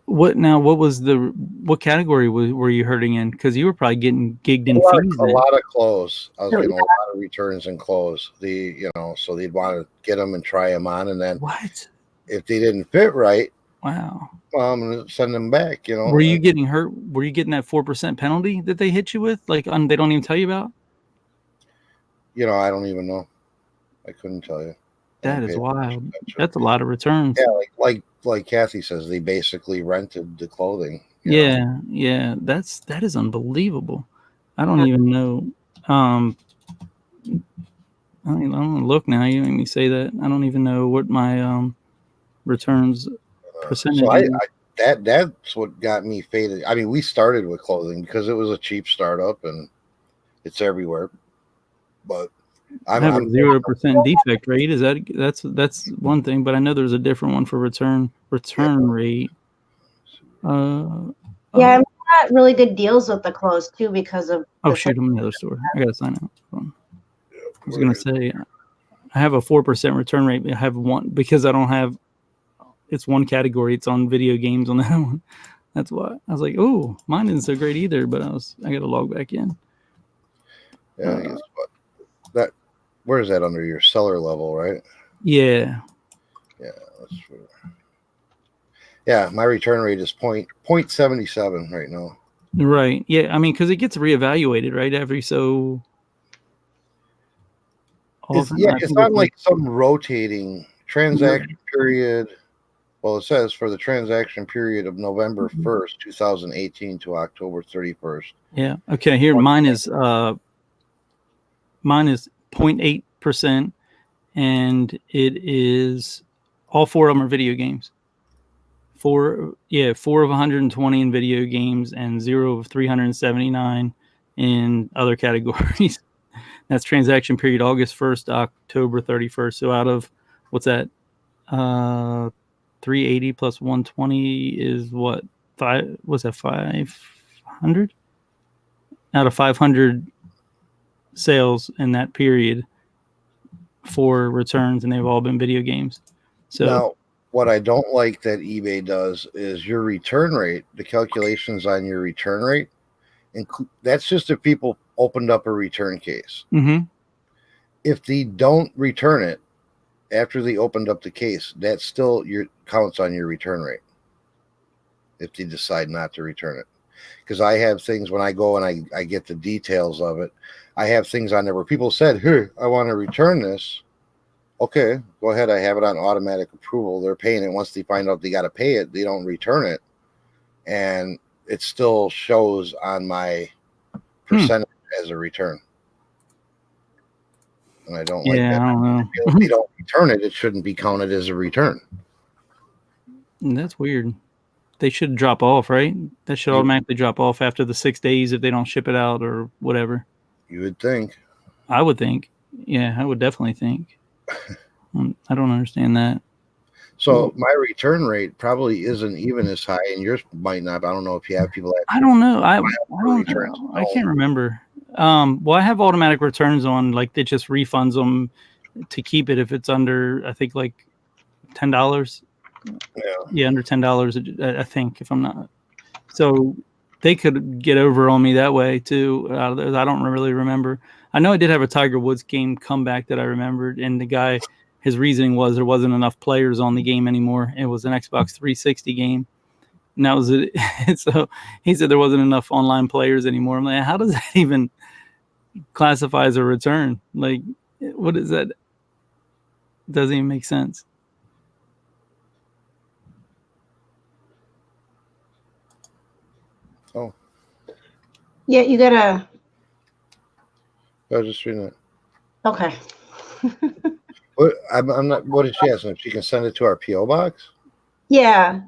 What was what category were you hurting in? Because you were probably getting gigged in fees. A lot of clothes. I was getting a lot of returns in clothes. So they'd want to get them and try them on, and then if they didn't fit right, wow, I'm gonna send them back. You know. Were you getting hurt? Were you getting that 4% penalty that they hit you with? Like they don't even tell you about? I don't even know. I couldn't tell you. That is wild. That's a lot of returns. Yeah, like Kathy says, they basically rented the clothing. Yeah, that is unbelievable. I don't even know. I don't look now. You make me say that. I don't even know what my returns percentage. So that's what got me faded. I mean, we started with clothing because it was a cheap startup and it's everywhere. But I have a 0% defect rate. Is that's one thing, but I know there's a different one for return rate. Yeah, and we got really good deals with the clothes too because of. Oh shoot, I'm in the other store. I gotta sign out. Hold on. I was gonna say I have a 4% return rate. I have one because I don't have. It's one category. It's on video games on that one. That's why I was like, oh, mine isn't so great either. But I got to log back in. Yeah, I guess that. Where is that under your seller level, right? Yeah. Yeah, my return rate is 0.77 right now. Right. Yeah. I mean, because it gets reevaluated, right? Every so often. It's on like some rotating transaction period. Well, it says for the transaction period of November 1st, 2018 to October 31st. Yeah. Okay. Here, mine is 0.8%, and it is all 4 of them are video games. 4 of 120 in video games and 0 of 379 in other categories. That's transaction period August 1st to October 31st. So out of what's that? 380 plus 120 is what? Was that 500? Out of 500 sales in that period for returns, and they've all been video games. So now, what I don't like that eBay does is your return rate, the calculations on your return rate, that's just if people opened up a return case. Mm-hmm. If they don't return it after they opened up the case, that still counts on your return rate if they decide not to return it. Because I have things when I go and I get the details of it, I have things on there where people said, hey, I want to return this. Okay, go ahead. I have it on automatic approval. They're paying it. Once they find out they got to pay it, they don't return it. And it still shows on my percentage as a return. And I don't like that. I don't know. If they don't return it, it shouldn't be counted as a return. That's weird. They should drop off, right? That should automatically drop off after the 6 days if they don't ship it out or whatever. You would think. I would think. Yeah, I would definitely think. I don't understand that. So my return rate probably isn't even as high, and yours might not. I don't know if you have people that. I don't know. I don't know. I can't remember. Well, I have automatic returns on, like it just refunds them to keep it if it's under, I think, like $10. Yeah, under $10, I think, if I'm not. So they could get over on me that way too. Out of those, I don't really remember. I know I did have a Tiger Woods game comeback that I remembered, and the guy, his reasoning was there wasn't enough players on the game anymore. It was an Xbox 360 game, and that was it. So he said there wasn't enough online players anymore. I'm like, how does that even classify as a return? Like, what is that? It doesn't even make sense. Oh. Yeah, you gotta. I was just reading it. Okay. What I'm not. What is she asking? If she can send it to our PO box? Yeah,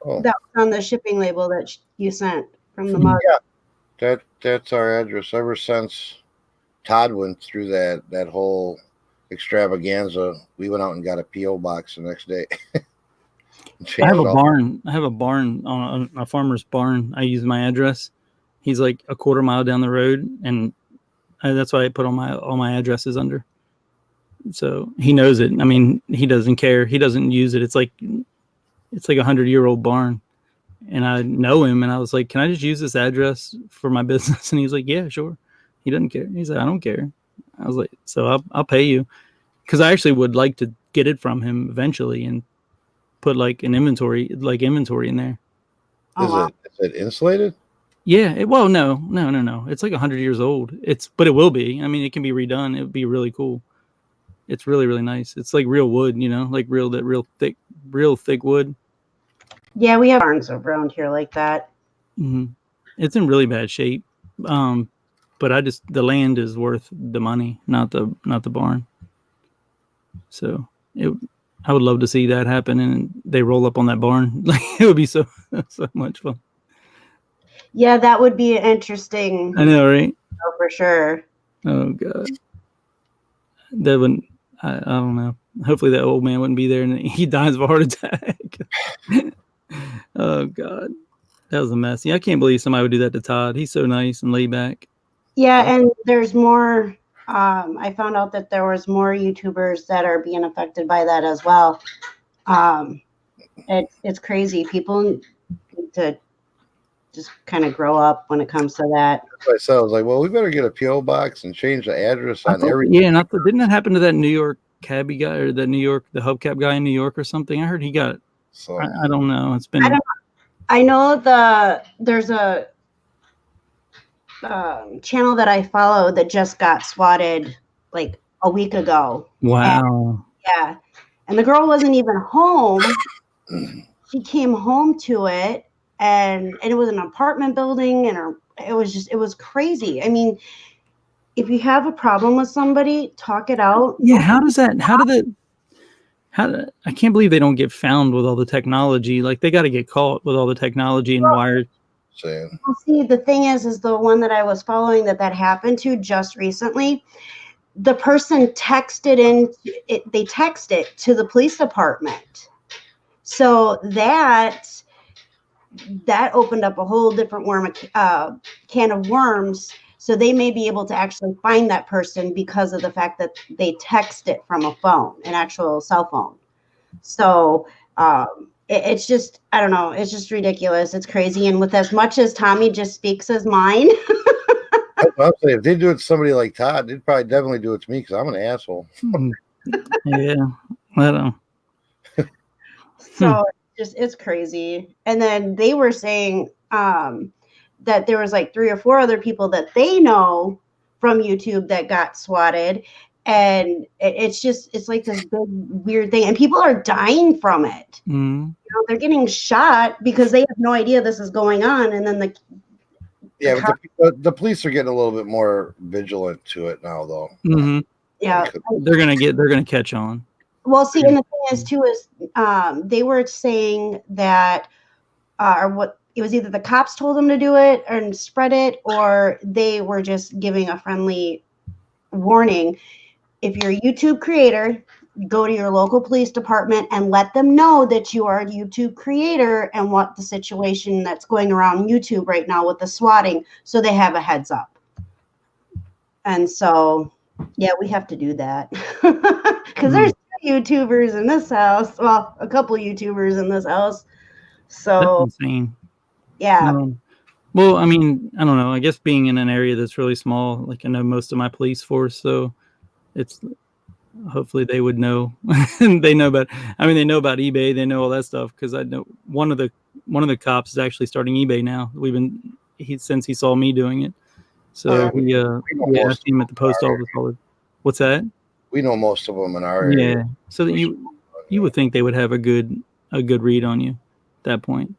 Oh, that was on the shipping label that you sent from the mug. yeah. That's our address. Ever since Todd went through that whole extravaganza, we went out and got a PO box the next day. I have a barn. I have a barn on a farmer's barn. I use my address. He's like a quarter mile down the road, and that's why I put all my addresses under. So he knows it. I mean, he doesn't care. He doesn't use it. It's like a 100-year-old barn, and I know him. And I was like, "Can I just use this address for my business?" And he's like, "Yeah, sure." He doesn't care. He's like, "I don't care." I was like, "So I'll pay you," because I actually would like to get it from him eventually and put like an inventory in there. Is it insulated? Yeah. No. It's like 100 years old. But it will be. I mean, it can be redone. It would be really cool. It's really, really nice. It's like real wood, like real thick wood. Yeah, we have barns around here like that. Mm-hmm. It's in really bad shape. But the land is worth the money, not the barn. So I would love to see that happen, and they roll up on that barn. Like it would be so much fun. Yeah, that would be interesting. I know, right? For sure. Oh God. that wouldn't. I don't know. Hopefully that old man wouldn't be there and he dies of a heart attack. Oh God, that was a mess. Yeah, I can't believe somebody would do that to Todd. He's so nice and laid back. Yeah, and there's more. I found out that there was more YouTubers that are being affected by that as well. It's crazy. People need to just kind of grow up when it comes to that. So I was like, well, we better get a PO box and change the address on everything. Yeah, and didn't that happen to that New York cabbie guy or the hubcap guy in New York or something? I heard he got. So I don't know. It's been. I know there's a channel that I follow that just got swatted like a week ago. Wow. And the girl wasn't even home. She came home to it, and it was an apartment building, and it was crazy. I mean, if you have a problem with somebody, talk it out. Yeah, I can't believe they don't get found with all the technology. Like they got to get caught with all the technology and wires. saying. Well, see, the thing is the one that I was following that happened to just recently, the person texted they texted to the police department. So that opened up a whole different can of worms. So they may be able to actually find that person because of the fact that they text it from a phone, an actual cell phone. So it's just, I don't know, it's just ridiculous. It's crazy. And with as much as Tommy just speaks his mind. I'll say if they do it to somebody like Todd, they'd probably definitely do it to me because I'm an asshole. Yeah, I don't know. So it's crazy. And then they were saying that there was like 3 or 4 other people that they know from YouTube that got swatted. And it's like this big weird thing. And people are dying from it. Mm-hmm. You know, they're getting shot because they have no idea this is going on. And then but the police are getting a little bit more vigilant to it now, though. Mm-hmm. Yeah. They're gonna catch on. Well, see, and the thing is too is they were saying that it was either the cops told them to do it and spread it, or they were just giving a friendly warning. If you're a YouTube creator, go to your local police department and let them know that you are a YouTube creator and what the situation that's going around YouTube right now with the swatting, so they have a heads up. And so, yeah, we have to do that because there's YouTubers in this house. Well, a couple YouTubers in this house. So that's insane. Yeah. Well, I mean, I don't know. I guess being in an area that's really small, like I know most of my police force, so it's hopefully they would know. They know about. I mean, they know about eBay. They know all that stuff because I know one of the cops is actually starting eBay now. Since he saw me doing it. So we I see him at the post office. What's that? We know most of them in our area. Yeah. So that you would think they would have a good read on you at that point.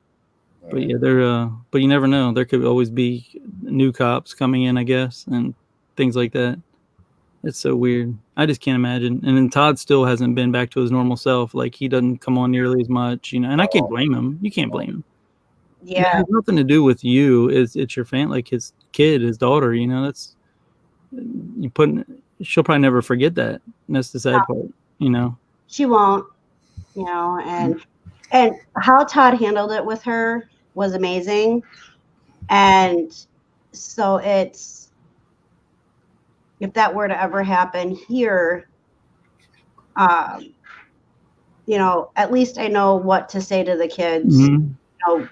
But yeah, but you never know. There could always be new cops coming in, I guess, and things like that. It's so weird. I just can't imagine. And then Todd still hasn't been back to his normal self. Like he doesn't come on nearly as much, you know. And I can't blame him. You can't blame him. Yeah. It has nothing to do with you. It's your fan, like his kid, his daughter. You know, she'll probably never forget that. And that's the sad part. You know. She won't. You know, and how Todd handled it with her was amazing. And so if that were to ever happen here, you know, at least I know what to say to the kids, you know,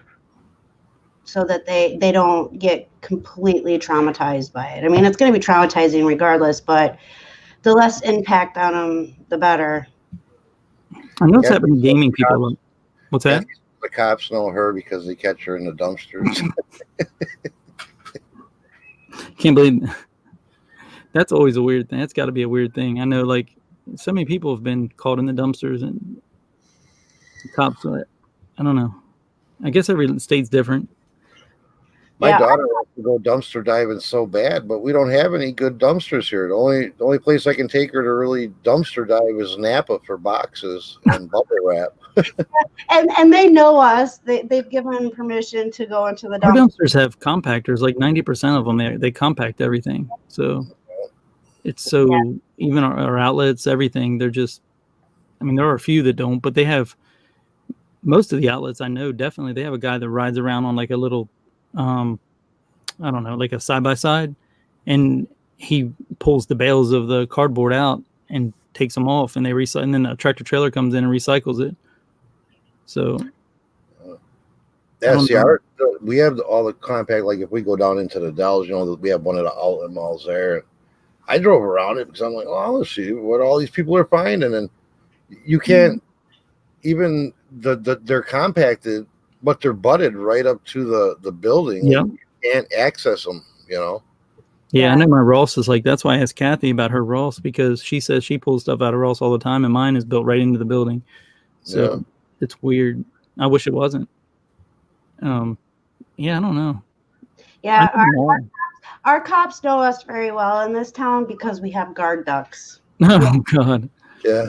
so that they don't get completely traumatized by it. I mean, it's going to be traumatizing regardless, but the less impact on them, the better. I know it's happening to gaming people. What's that? The cops know her because they catch her in the dumpsters. Can't believe that's always a weird thing. That's got to be a weird thing. I know, like, so many people have been caught in the dumpsters and the cops. I don't know. I guess every state's different. My daughter wants to go dumpster diving so bad, but we don't have any good dumpsters here. The only place I can take her to really dumpster dive is Napa for boxes and bubble wrap. and they know us. They've given permission to go into the dumpster. Our dumpsters have compactors. Like 90% of them, they compact everything. So it's so even our outlets, everything. They're just, I mean, there are a few that don't, but they have most of the outlets I know. Definitely, they have a guy that rides around on like a little, I don't know, like a side by side, and he pulls the bales of the cardboard out and takes them off, and they recycle. And then a tractor trailer comes in and recycles it. So, yeah, see, we have all the compact. Like if we go down into the Dells, you know, we have one of the outlet malls there. I drove around it because I'm like, oh, let's see what all these people are finding, and you can't even they're compacted, but they're butted right up to the building. Yeah, you can't access them. You know. Yeah, I know my Ross is like, that's why I asked Kathy about her Ross, because she says she pulls stuff out of Ross all the time, and mine is built right into the building. So it's weird. I wish it wasn't. Yeah, I don't know. Yeah, our cops know us very well in this town because we have guard ducks. Oh God. Yeah.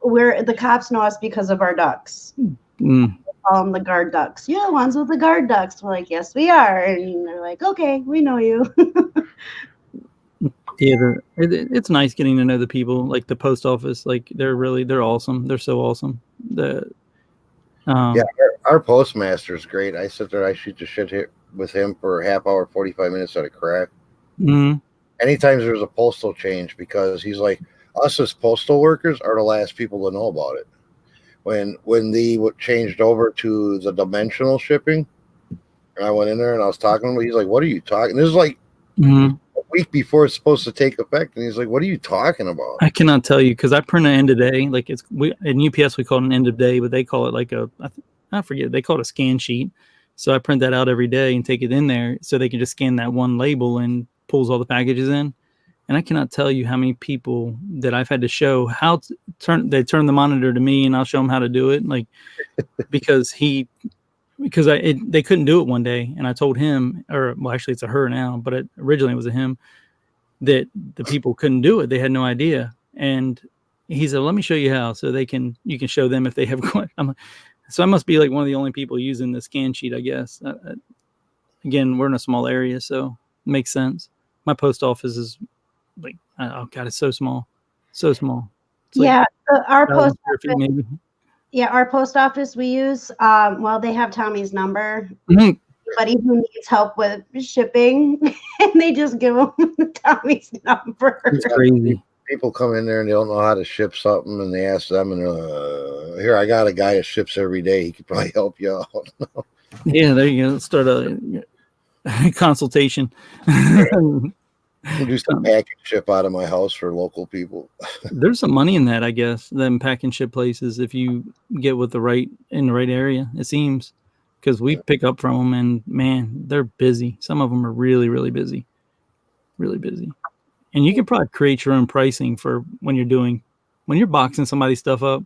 The cops know us because of our ducks. Mm. Call them the guard ducks. You're the ones with the guard ducks. We're like, yes, we are. And they're like, okay, we know you. Yeah, it's nice getting to know the people, like the post office. Like they're awesome. They're so awesome. Yeah, our postmaster is great. I sit there, I shoot the shit here with him for a half hour, 45 minutes at a crack. Mm-hmm. Anytime there's a postal change, because he's like, us as postal workers are the last people to know about it. When they changed over to the dimensional shipping, and I went in there and I was talking to him, he's like, what are you talking? This is like a week before it's supposed to take effect, and he's like, what are you talking about? I cannot tell you, because I print an end of day. Like in UPS we call it an end of day, but they call it like I forget, they call it a scan sheet. So I print that out every day and take it in there so they can just scan that one label and pulls all the packages in. And I cannot tell you how many people that I've had to show how to they turn the monitor to me, and I'll show them how to do it. Like, because they couldn't do it one day. And I told him, or well, actually it's a her now, but originally it was a him, that the people couldn't do it. They had no idea. And he said, let me show you how, so you can show them if they have questions. So I must be like one of the only people using the scan sheet, I guess. Again, we're in a small area, so it makes sense. My post office is like, oh God, it's so small. So small. It's yeah, like our post office, maybe. Yeah, our post office we use, well, they have Tommy's number. Mm-hmm. Anybody who needs help with shipping, and they just give them Tommy's number. It's crazy. People come in there and they don't know how to ship something, and they ask them, and here, I got a guy that ships every day. He could probably help you out. Yeah, there you go. Let's start a consultation. Do some pack and ship out of my house for local people. There's some money in that, I guess. Them pack and ship places, if you get in the right area, it seems, because we pick up from them, and man, they're busy. Some of them are really, really busy, really busy. And you can probably create your own pricing for when you're boxing somebody's stuff up.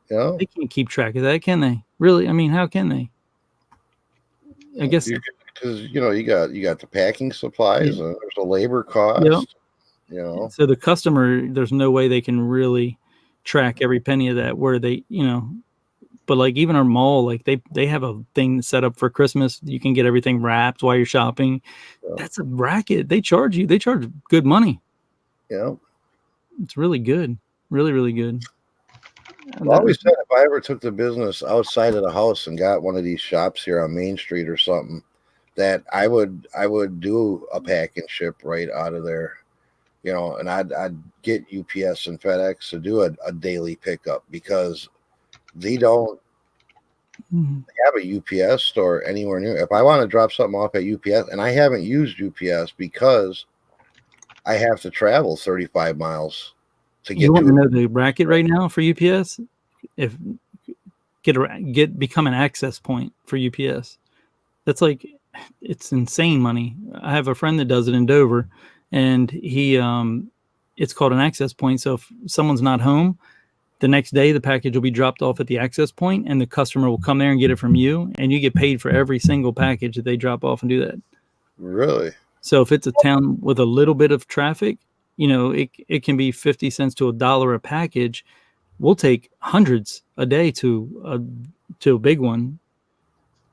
Yeah, they can't keep track of that, can they? Really? I mean, how can they? I guess. Because you got the packing supplies, and there's a labor cost. Yep. So the customer, there's no way they can really track every penny of that. Where they, but like even our mall, like they have a thing set up for Christmas. You can get everything wrapped while you're shopping. Yeah. That's a bracket. They charge good money. Yeah, it's really good, really, really good. I always said if I ever took the business outside of the house and got one of these shops here on Main Street or something, that I would do a pack and ship right out of there, and I'd get UPS and FedEx to do a daily pickup, because they don't have a UPS store anywhere near. If I want to drop something off at UPS, and I haven't used UPS because I have to travel 35 miles to get. You want to know the bracket right now for UPS? Become an access point for UPS. That's like, it's insane money. I have a friend that does it in Dover, and he it's called an access point. So if someone's not home, the next day the package will be dropped off at the access point, and the customer will come there and get it from you, and you get paid for every single package that they drop off and do that. Really? So if it's a town with a little bit of traffic, it can be 50 cents to $1 a package. We'll take hundreds a day to a big one.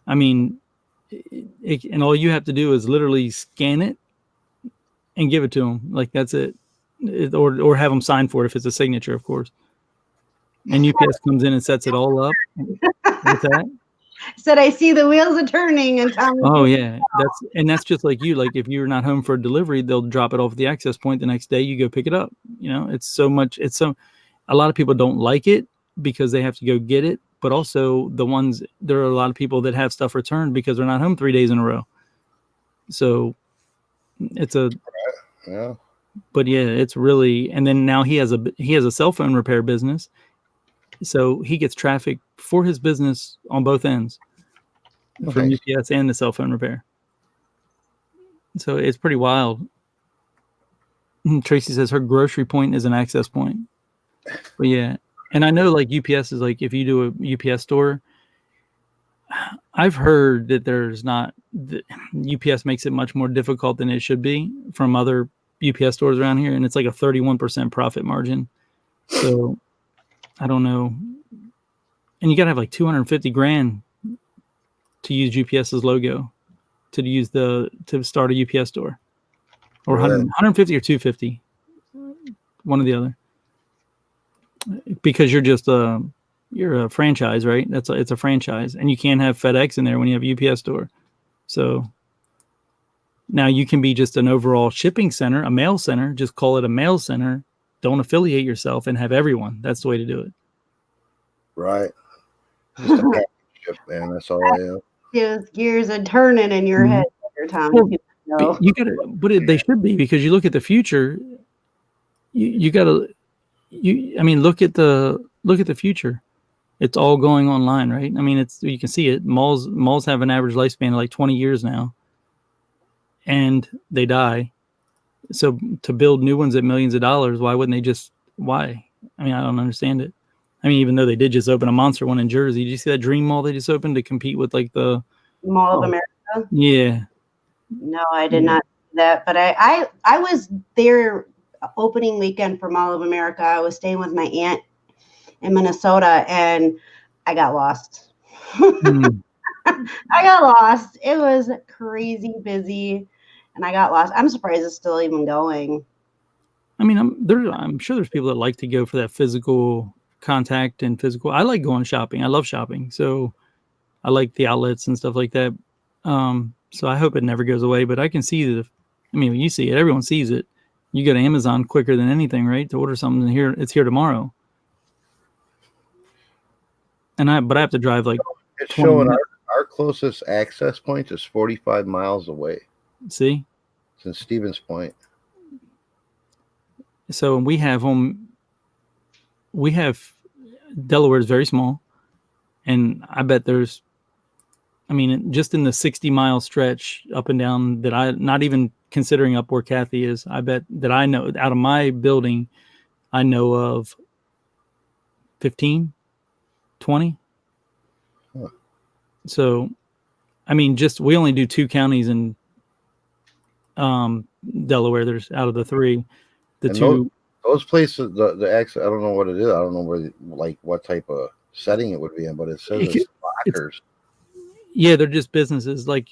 I mean, and all you have to do is literally scan it and give it to them. Like, that's it. or have them sign for it if it's a signature, of course. And UPS comes in and sets it all up. What's that? Said I see the wheels are turning and Tommy. Oh yeah, that's just like you. Like if you're not home for a delivery, they'll drop it off at the access point. The next day, you go pick it up. It's so much. A lot of people don't like it because they have to go get it. But also there are a lot of people that have stuff returned because they're not home 3 days in a row. So it's yeah. But yeah, it's really. And then now he has a cell phone repair business. So he gets traffic for his business on both ends from UPS and the cell phone repair. So it's pretty wild. Tracy says her grocery point is an access point. But yeah. And I know like UPS is like, if you do a UPS store, I've heard that UPS makes it much more difficult than it should be from other UPS stores around here. And it's like a 31% profit margin. So I don't know. And you got to have like 250 grand to use UPS's logo to start a UPS store, or 150 or 250, one or the other, because you're a franchise, right? It's a franchise, and you can't have FedEx in there when you have a UPS store. So now you can be just an overall shipping center, a mail center, just call it a mail center. Don't affiliate yourself and have everyone. That's the way to do it. Right. Just a partnership, man. That's all I am. Those gears are turning in your head, Tom. Well, you gotta, but they should be, because you look at the future. You gotta. I mean, look at the future. It's all going online, right? I mean, you can see it. Malls have an average lifespan of like 20 years now, and they die. So to build new ones at millions of dollars, why wouldn't they just? Why? I mean, I don't understand it. I mean, even though they did just open a monster one in Jersey, did you see that Dream Mall they just opened to compete with like the Mall of America? Yeah. No, I did not do that, but I was there opening weekend for Mall of America. I was staying with my aunt in Minnesota, and I got lost. I got lost. It was crazy busy, and I got lost. I'm surprised it's still even going. I mean, I'm sure there's people that like to go for that physical contact and physical. I like going shopping. I love shopping, so I like the outlets and stuff like that. So I hope it never goes away. But I can see when you see it, everyone sees it. You go to Amazon quicker than anything, right? To order something here, it's here tomorrow. But I have to drive like. It's showing our closest access point is 45 miles away. See? It's in Stevens Point. So we have Delaware is very small, and I bet there's, just in the 60-mile stretch up and down that not even considering up where Kathy is, I bet that I know out of my building, I know of 15, 20. Huh. So, we only do 2 counties in Delaware. There's out of the 3, those places, the access, I don't know what it is. I don't know what type of setting it would be in, but it says it's lockers. Yeah, they're just businesses like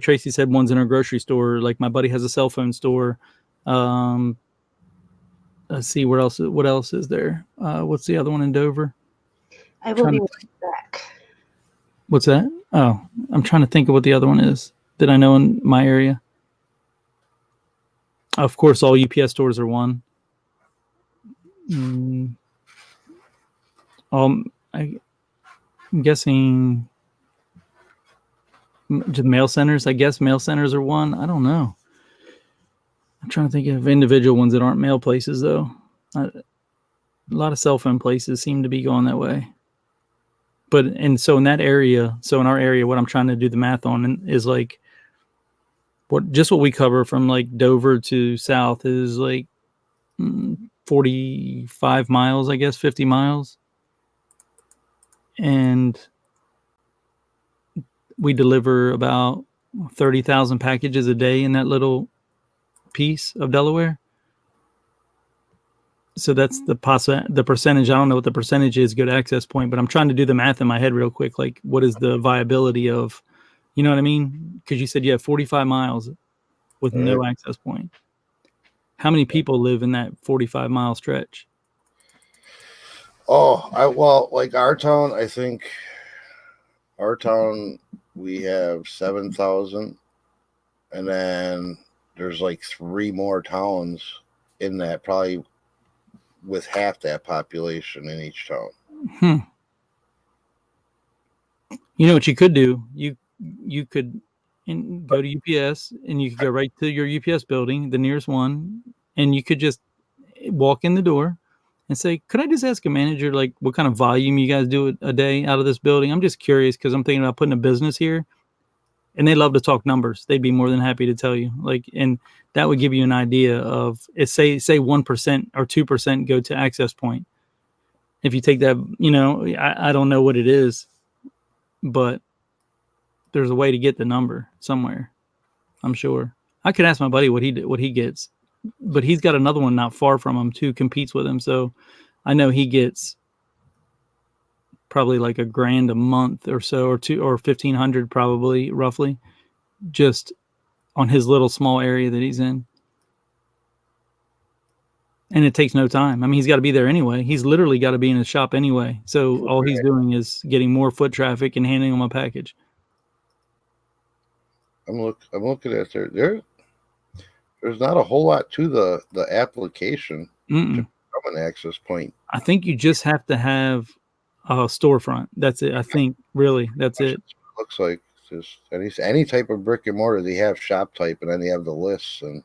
Tracy said, one's in a grocery store. Like my buddy has a cell phone store. Let's see, what else is there? What's the other one in Dover? I will be right back. What's that? Oh, I'm trying to think of what the other one is that I know in my area. Of course, all UPS stores are one. I'm guessing just mail centers. I guess mail centers are one. I don't know. I'm trying to think of individual ones that aren't mail places, though. A lot of cell phone places seem to be going that way. So in that area, in our area, what I'm trying to do the math on is like what we cover from like Dover to south is like 45 miles, I guess, 50 miles. And we deliver about 30,000 packages a day in that little piece of Delaware. So that's the percentage. I don't know what the percentage is, good access point, but I'm trying to do the math in my head real quick. Like, what is the viability of, you know what I mean? Because you said you have 45 miles with no access point. How many people live in that 45-mile stretch? Well, like our town, I think our town, we have 7,000, and then there's like 3 more towns in that, probably with half that population in each town. You know what you could do? You could go to UPS, and you could go right to your UPS building, the nearest one, and you could just walk in the door and say, could I just ask a manager, like, what kind of volume you guys do a day out of this building? I'm just curious because I'm thinking about putting a business here, and they love to talk numbers. They'd be more than happy to tell you, like, and that would give you an idea of, say 1% or 2% go to access point. If you take that, I don't know what it is, but there's a way to get the number somewhere. I'm sure. I could ask my buddy what he gets, but he's got another one not far from him too, competes with him. So I know he gets probably like $1,000 a month or so, or 1,500 probably, roughly, just on his little small area that he's in. And it takes no time. I mean, he's got to be there anyway. He's literally got to be in his shop anyway. So all he's doing is getting more foot traffic and handing them a package. I'm looking at there's not a whole lot to the application to become an access point. I think you just have to have a storefront. That's it. I think really that's it. Looks like just any type of brick and mortar. They have shop type, and then they have the lists. And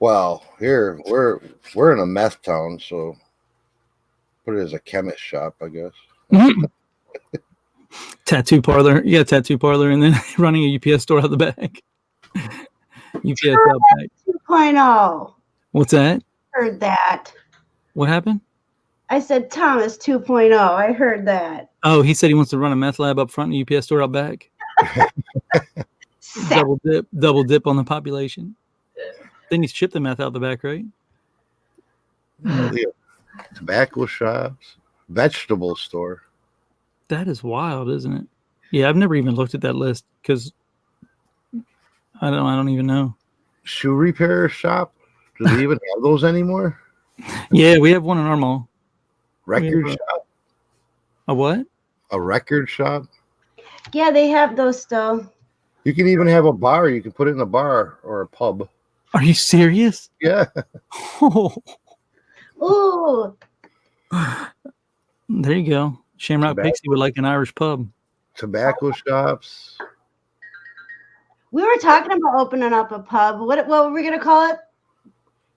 well, here we're in a meth town, so put it as a chemist shop, I guess. Tattoo parlor. Yeah, tattoo parlor, and then running a UPS store out the back. UPS out back. 2.0. What's that? Heard that. What happened? I said Thomas 2.0. I heard that. Oh, he said he wants to run a meth lab up front and a UPS store out back. double dip on the population. Then you ship the meth out the back, right? Yeah. Tobacco shops, vegetable store. That is wild, isn't it? Yeah, I've never even looked at that list because I don't even know. Shoe repair shop? Do they even have those anymore? Yeah, we have one in our mall. Record shop? A what? A record shop? Yeah, they have those still. You can even have a bar. You can put it in a bar or a pub. Are you serious? Yeah. Ooh. There you go. Shamrock Pixie would like an Irish pub. Tobacco shops. We were talking about opening up a pub. What were we gonna call it?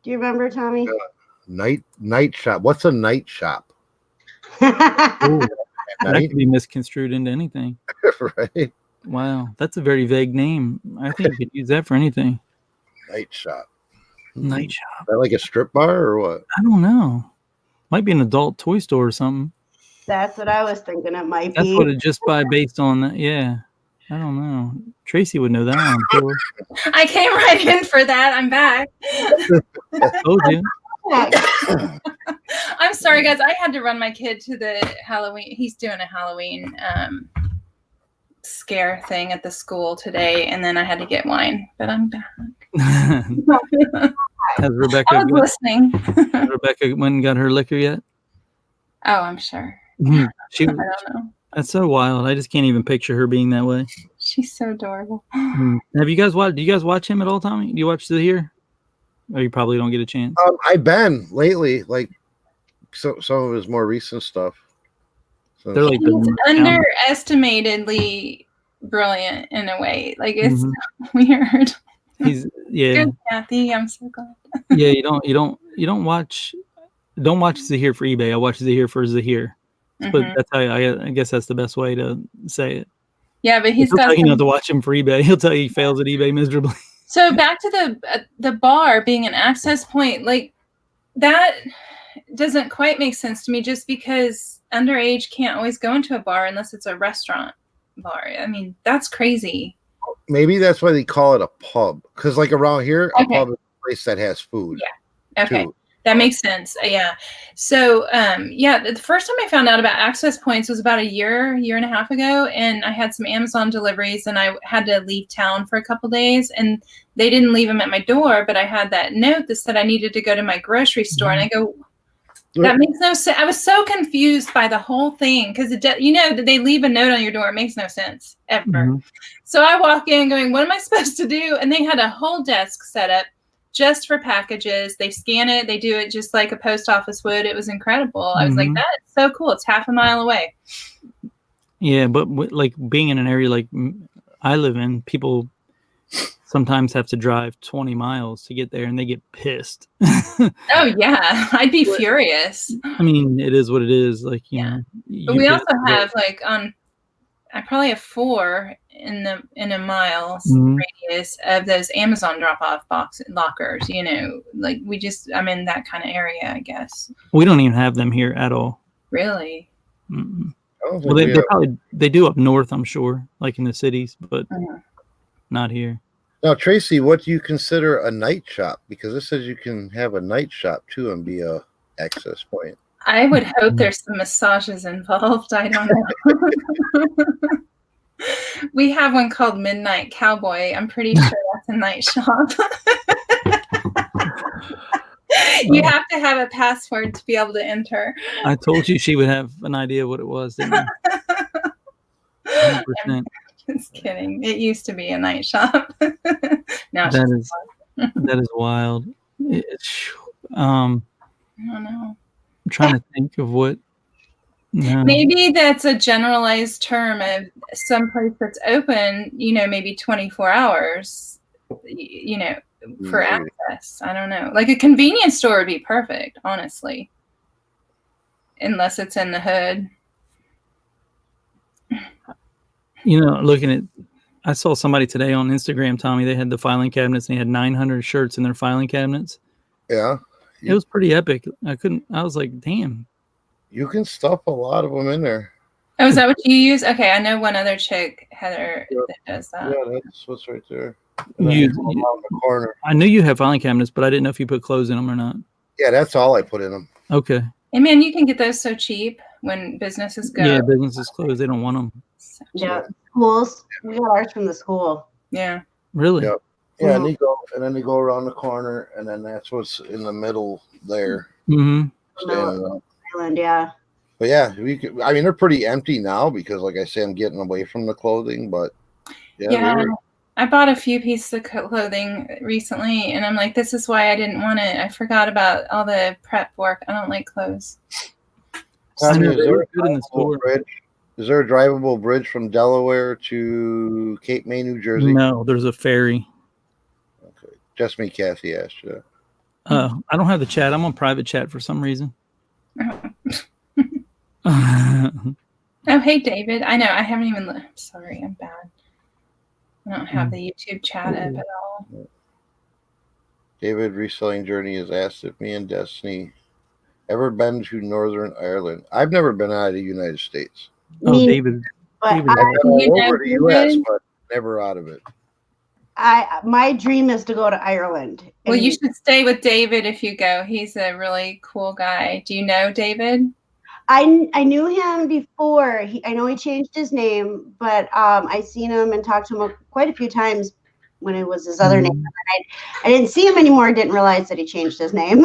Do you remember, Tommy? Night shop. What's a night shop? That could be misconstrued into anything. Right. Wow, that's a very vague name. I think you could use that for anything. Night shop. Night shop. Is that like a strip bar or what? I don't know. Might be an adult toy store or something. That's what I was thinking it might That's be. what it just by based on that. Yeah. I don't know. Tracy would know that one. Sure. I came right in for that. I'm back. Told you. I'm sorry, guys. I had to run my kid to the Halloween. He's doing a Halloween scare thing at the school today, and then I had to get wine. But I'm back. Has Rebecca I was listening. Has Rebecca went and got her liquor yet? Oh, I'm sure. I don't know. That's so wild. I just can't even picture her being that way. She's so adorable. Have you guys watched? Do you guys watch him at all, Tommy? Do you watch the here? Or you probably don't get a chance. I've been lately, like some of his more recent stuff. So They're like He's underestimatedly brilliant in a way. Like it's weird. He's Good, Kathy. I'm so glad. Yeah, you don't watch Zahir for eBay. I watch Zahir for Zahir. But that's how I guess that's the best way to say it. Yeah, but he's He'll got tell you not to watch him for eBay. He'll tell you he fails at eBay miserably. So back to the bar being an access point, like that doesn't quite make sense to me. Just because underage can't always go into a bar unless it's a restaurant bar. I mean, that's crazy. Maybe that's why they call it a pub. Because like around here, a pub is a place that has food. Yeah. Okay. Too. That makes sense. Yeah. So, the first time I found out about access points was about a year and a half ago. And I had some Amazon deliveries and I had to leave town for a couple days and they didn't leave them at my door, but I had that note that said I needed to go to my grocery store. And I go, that makes no sense. I was so confused by the whole thing because, that they leave a note on your door. It makes no sense ever. Mm-hmm. So I walk in going, what am I supposed to do? And they had a whole desk set up just for packages. They scan it. They do it just like a post office would. It was incredible. I was like, that's so cool. It's half a mile away. Yeah, but like being in an area like I live in, people sometimes have to drive 20 miles to get there and they get pissed. Oh yeah, I'd be furious. I mean, it is what it is. Like, you know, but we also have like I probably have 4 in a mile radius of those Amazon drop-off lockers, like I'm in that kind of area, I guess. We don't even have them here at all. Really? Well, they do up north, I'm sure, like in the cities, but not here. Now, Tracy, what do you consider a night shop? Because it says you can have a night shop too and be a access point. I would hope there's some massages involved. I don't know. We have one called Midnight Cowboy. I'm pretty sure that's a night shop. You have to have a password to be able to enter. I told you she would have an idea what it was, didn't you? 100%. Just kidding. It used to be a night shop. Now that is wild. I don't know. I'm trying to think of what. No. Maybe that's a generalized term of some place that's open, maybe 24 hours, for access. I don't know. Like a convenience store would be perfect, honestly. Unless it's in the hood. Looking at, I saw somebody today on Instagram, Tommy, they had the filing cabinets and they had 900 shirts in their filing cabinets. Yeah. It was pretty epic. I was like, damn. You can stuff a lot of them in there. Oh, is that what you use? Okay, I know one other chick, Heather, that does that. Yeah, that's what's right there. You around the corner. I knew you have filing cabinets, but I didn't know if you put clothes in them or not. Yeah, that's all I put in them. Okay. And man, you can get those so cheap when businesses go. Yeah, businesses close. They don't want them. Yeah, schools. We got ours from the school. Yeah. Really? Yep. Yeah, and then they go around the corner, and then that's what's in the middle there. Mm-hmm. Island, yeah. But yeah, they're pretty empty now because, like I say, I'm getting away from the clothing. But yeah, I bought a few pieces of clothing recently, and I'm like, this is why I didn't want it. I forgot about all the prep work. I don't like clothes. Is there a drivable bridge from Delaware to Cape May, New Jersey? No, there's a ferry. Okay, just me, Kathy asked you. I don't have the chat. I'm on private chat for some reason. Oh, hey, David. I know. I haven't even I'm sorry. I'm bad. I don't have the YouTube chat up at all. David, Reselling Journey has asked if me and Destiny ever been to Northern Ireland. I've never been out of the United States. Oh, David. I've been all over the U.S., but never out of it. My dream is to go to Ireland. Well, you should stay with David if you go. He's a really cool guy. Do you know David? I knew him before. I know he changed his name, but I seen him and talked to him quite a few times when it was his other name. I didn't see him anymore. Didn't realize that he changed his name.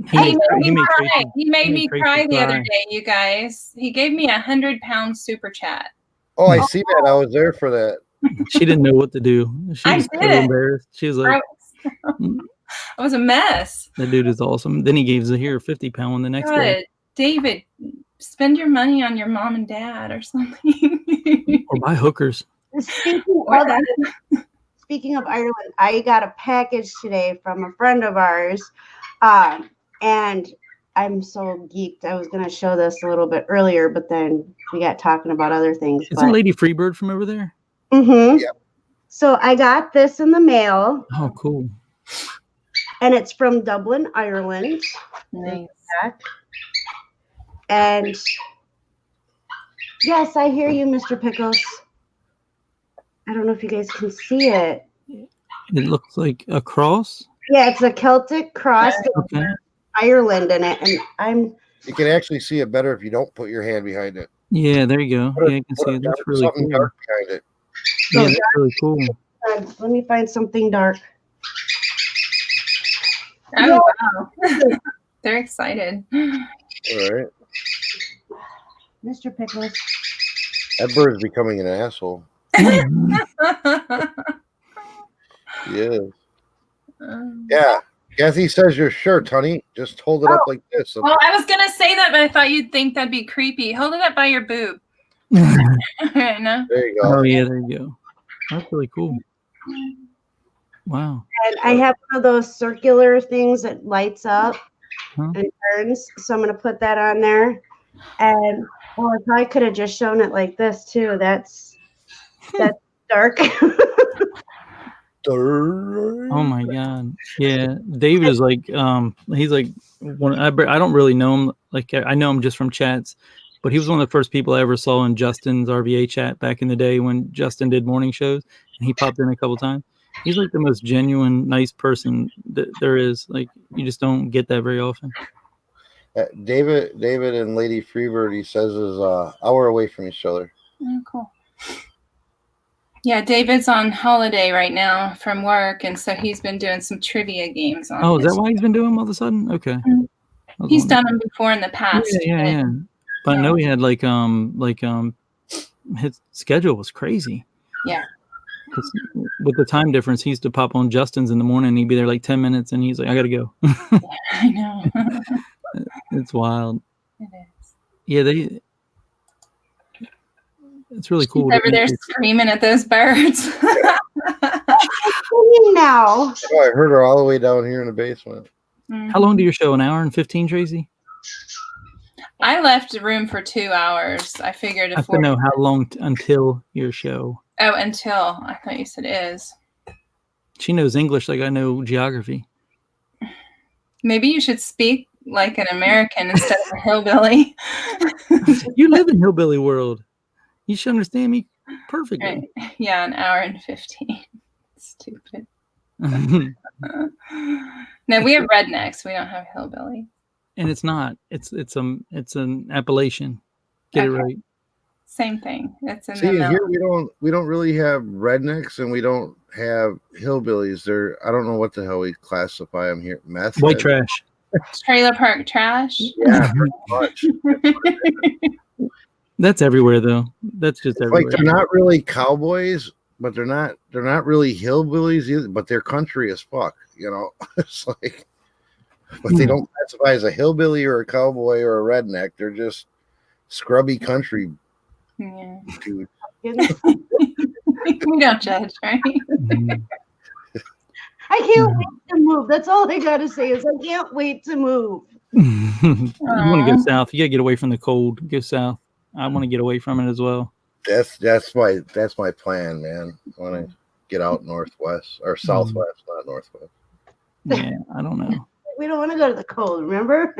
He made me cry the other day, you guys. He gave me £100 super chat. Oh, I see that. I was there for that. She didn't know what to do. She was so embarrassed. She was like, I was a mess. That dude is awesome. Then he gave Zahir £50 the next day. David, spend your money on your mom and dad or something. Or buy hookers. Speaking of Ireland, I got a package today from a friend of ours. And I'm so geeked. I was going to show this a little bit earlier, but then we got talking about other things. Isn't Lady Freebird from over there? Mm-hmm. Yep. So I got this in the mail. Oh, cool. And it's from Dublin, Ireland. Nice. And yes, I hear you, Mr. Pickles. I don't know if you guys can see it. It looks like a cross. Yeah, it's a Celtic cross with Okay. Ireland in it, and You can actually see it better if you don't put your hand behind it. Yeah, there you go. Put Yeah, I can put see it. That's really something cool. dark behind it. Yeah, that's really cool. let me find something dark. Oh, wow. They're excited. All right. Mr. Pickles. That bird's becoming an asshole. Yeah. Yeah. Kathy says your shirt, honey. Just hold it up like this. Well, I was going to say that, but I thought you'd think that'd be creepy. Hold it up by your boob. Oh No? There you go. yeah, there you go. That's really cool. Wow. And I have one of those circular things that lights up Huh? and turns. So I'm going to put that on there. And I probably could have just shown it like this too. That's dark. Oh my god. Yeah, David is like he's like one. I don't really know him. Like I know him just from chats, but he was one of the first people I ever saw in Justin's RVA chat back in the day when Justin did morning shows, and he popped in a couple times. He's like the most genuine, nice person that there is. Like you just don't get that very often. David and Lady Freebird, he says, is hour away from each other. Oh, cool. Yeah, David's on holiday right now from work, and so he's been doing some trivia games on. Oh, is that why he's been doing them all of a sudden? Okay. He's done them before in the past. Yeah. But I know he had like his schedule was crazy. Yeah. 'Cause with the time difference, he used to pop on Justin's in the morning. And he'd be there like 10 minutes, and he's like, "I gotta go." I know. It's wild. It is. Yeah, it's really cool. He's over there screaming at those birds. Now. Oh, I heard her all the way down here in the basement. How long do your show? An hour and 15, Tracy? I left room for 2 hours. I figured I if have to know how long until your show. Oh, until I thought you said is. She knows English like I know geography. Maybe you should speak like an American instead of a hillbilly. You live in hillbilly world. You should understand me perfectly. Right. Yeah, an hour and 15. Stupid. And No, we have rednecks. We don't have hillbilly. it's not. It's an appellation. Get it right. Same thing. It's in See, the here we don't really have rednecks and we don't have hillbillies. I don't know what the hell we classify them here. Meth White heads? trash. trailer park trash. Yeah, pretty much. That's everywhere though. That's just everywhere. Like they're not really cowboys, but they're not really hillbillies either. But they're country as fuck. You know, it's like, but they don't classify as a hillbilly or a cowboy or a redneck. They're just scrubby country. Yeah. Dude. We don't judge, right? Mhm. I can't wait to move. That's all I gotta say is I can't wait to move. You want to go south. You gotta get away from the cold. Go south. I want to get away from it as well. That's my plan, man. I want to get out northwest or southwest, not northwest. Yeah, I don't know. We don't want to go to the cold, remember?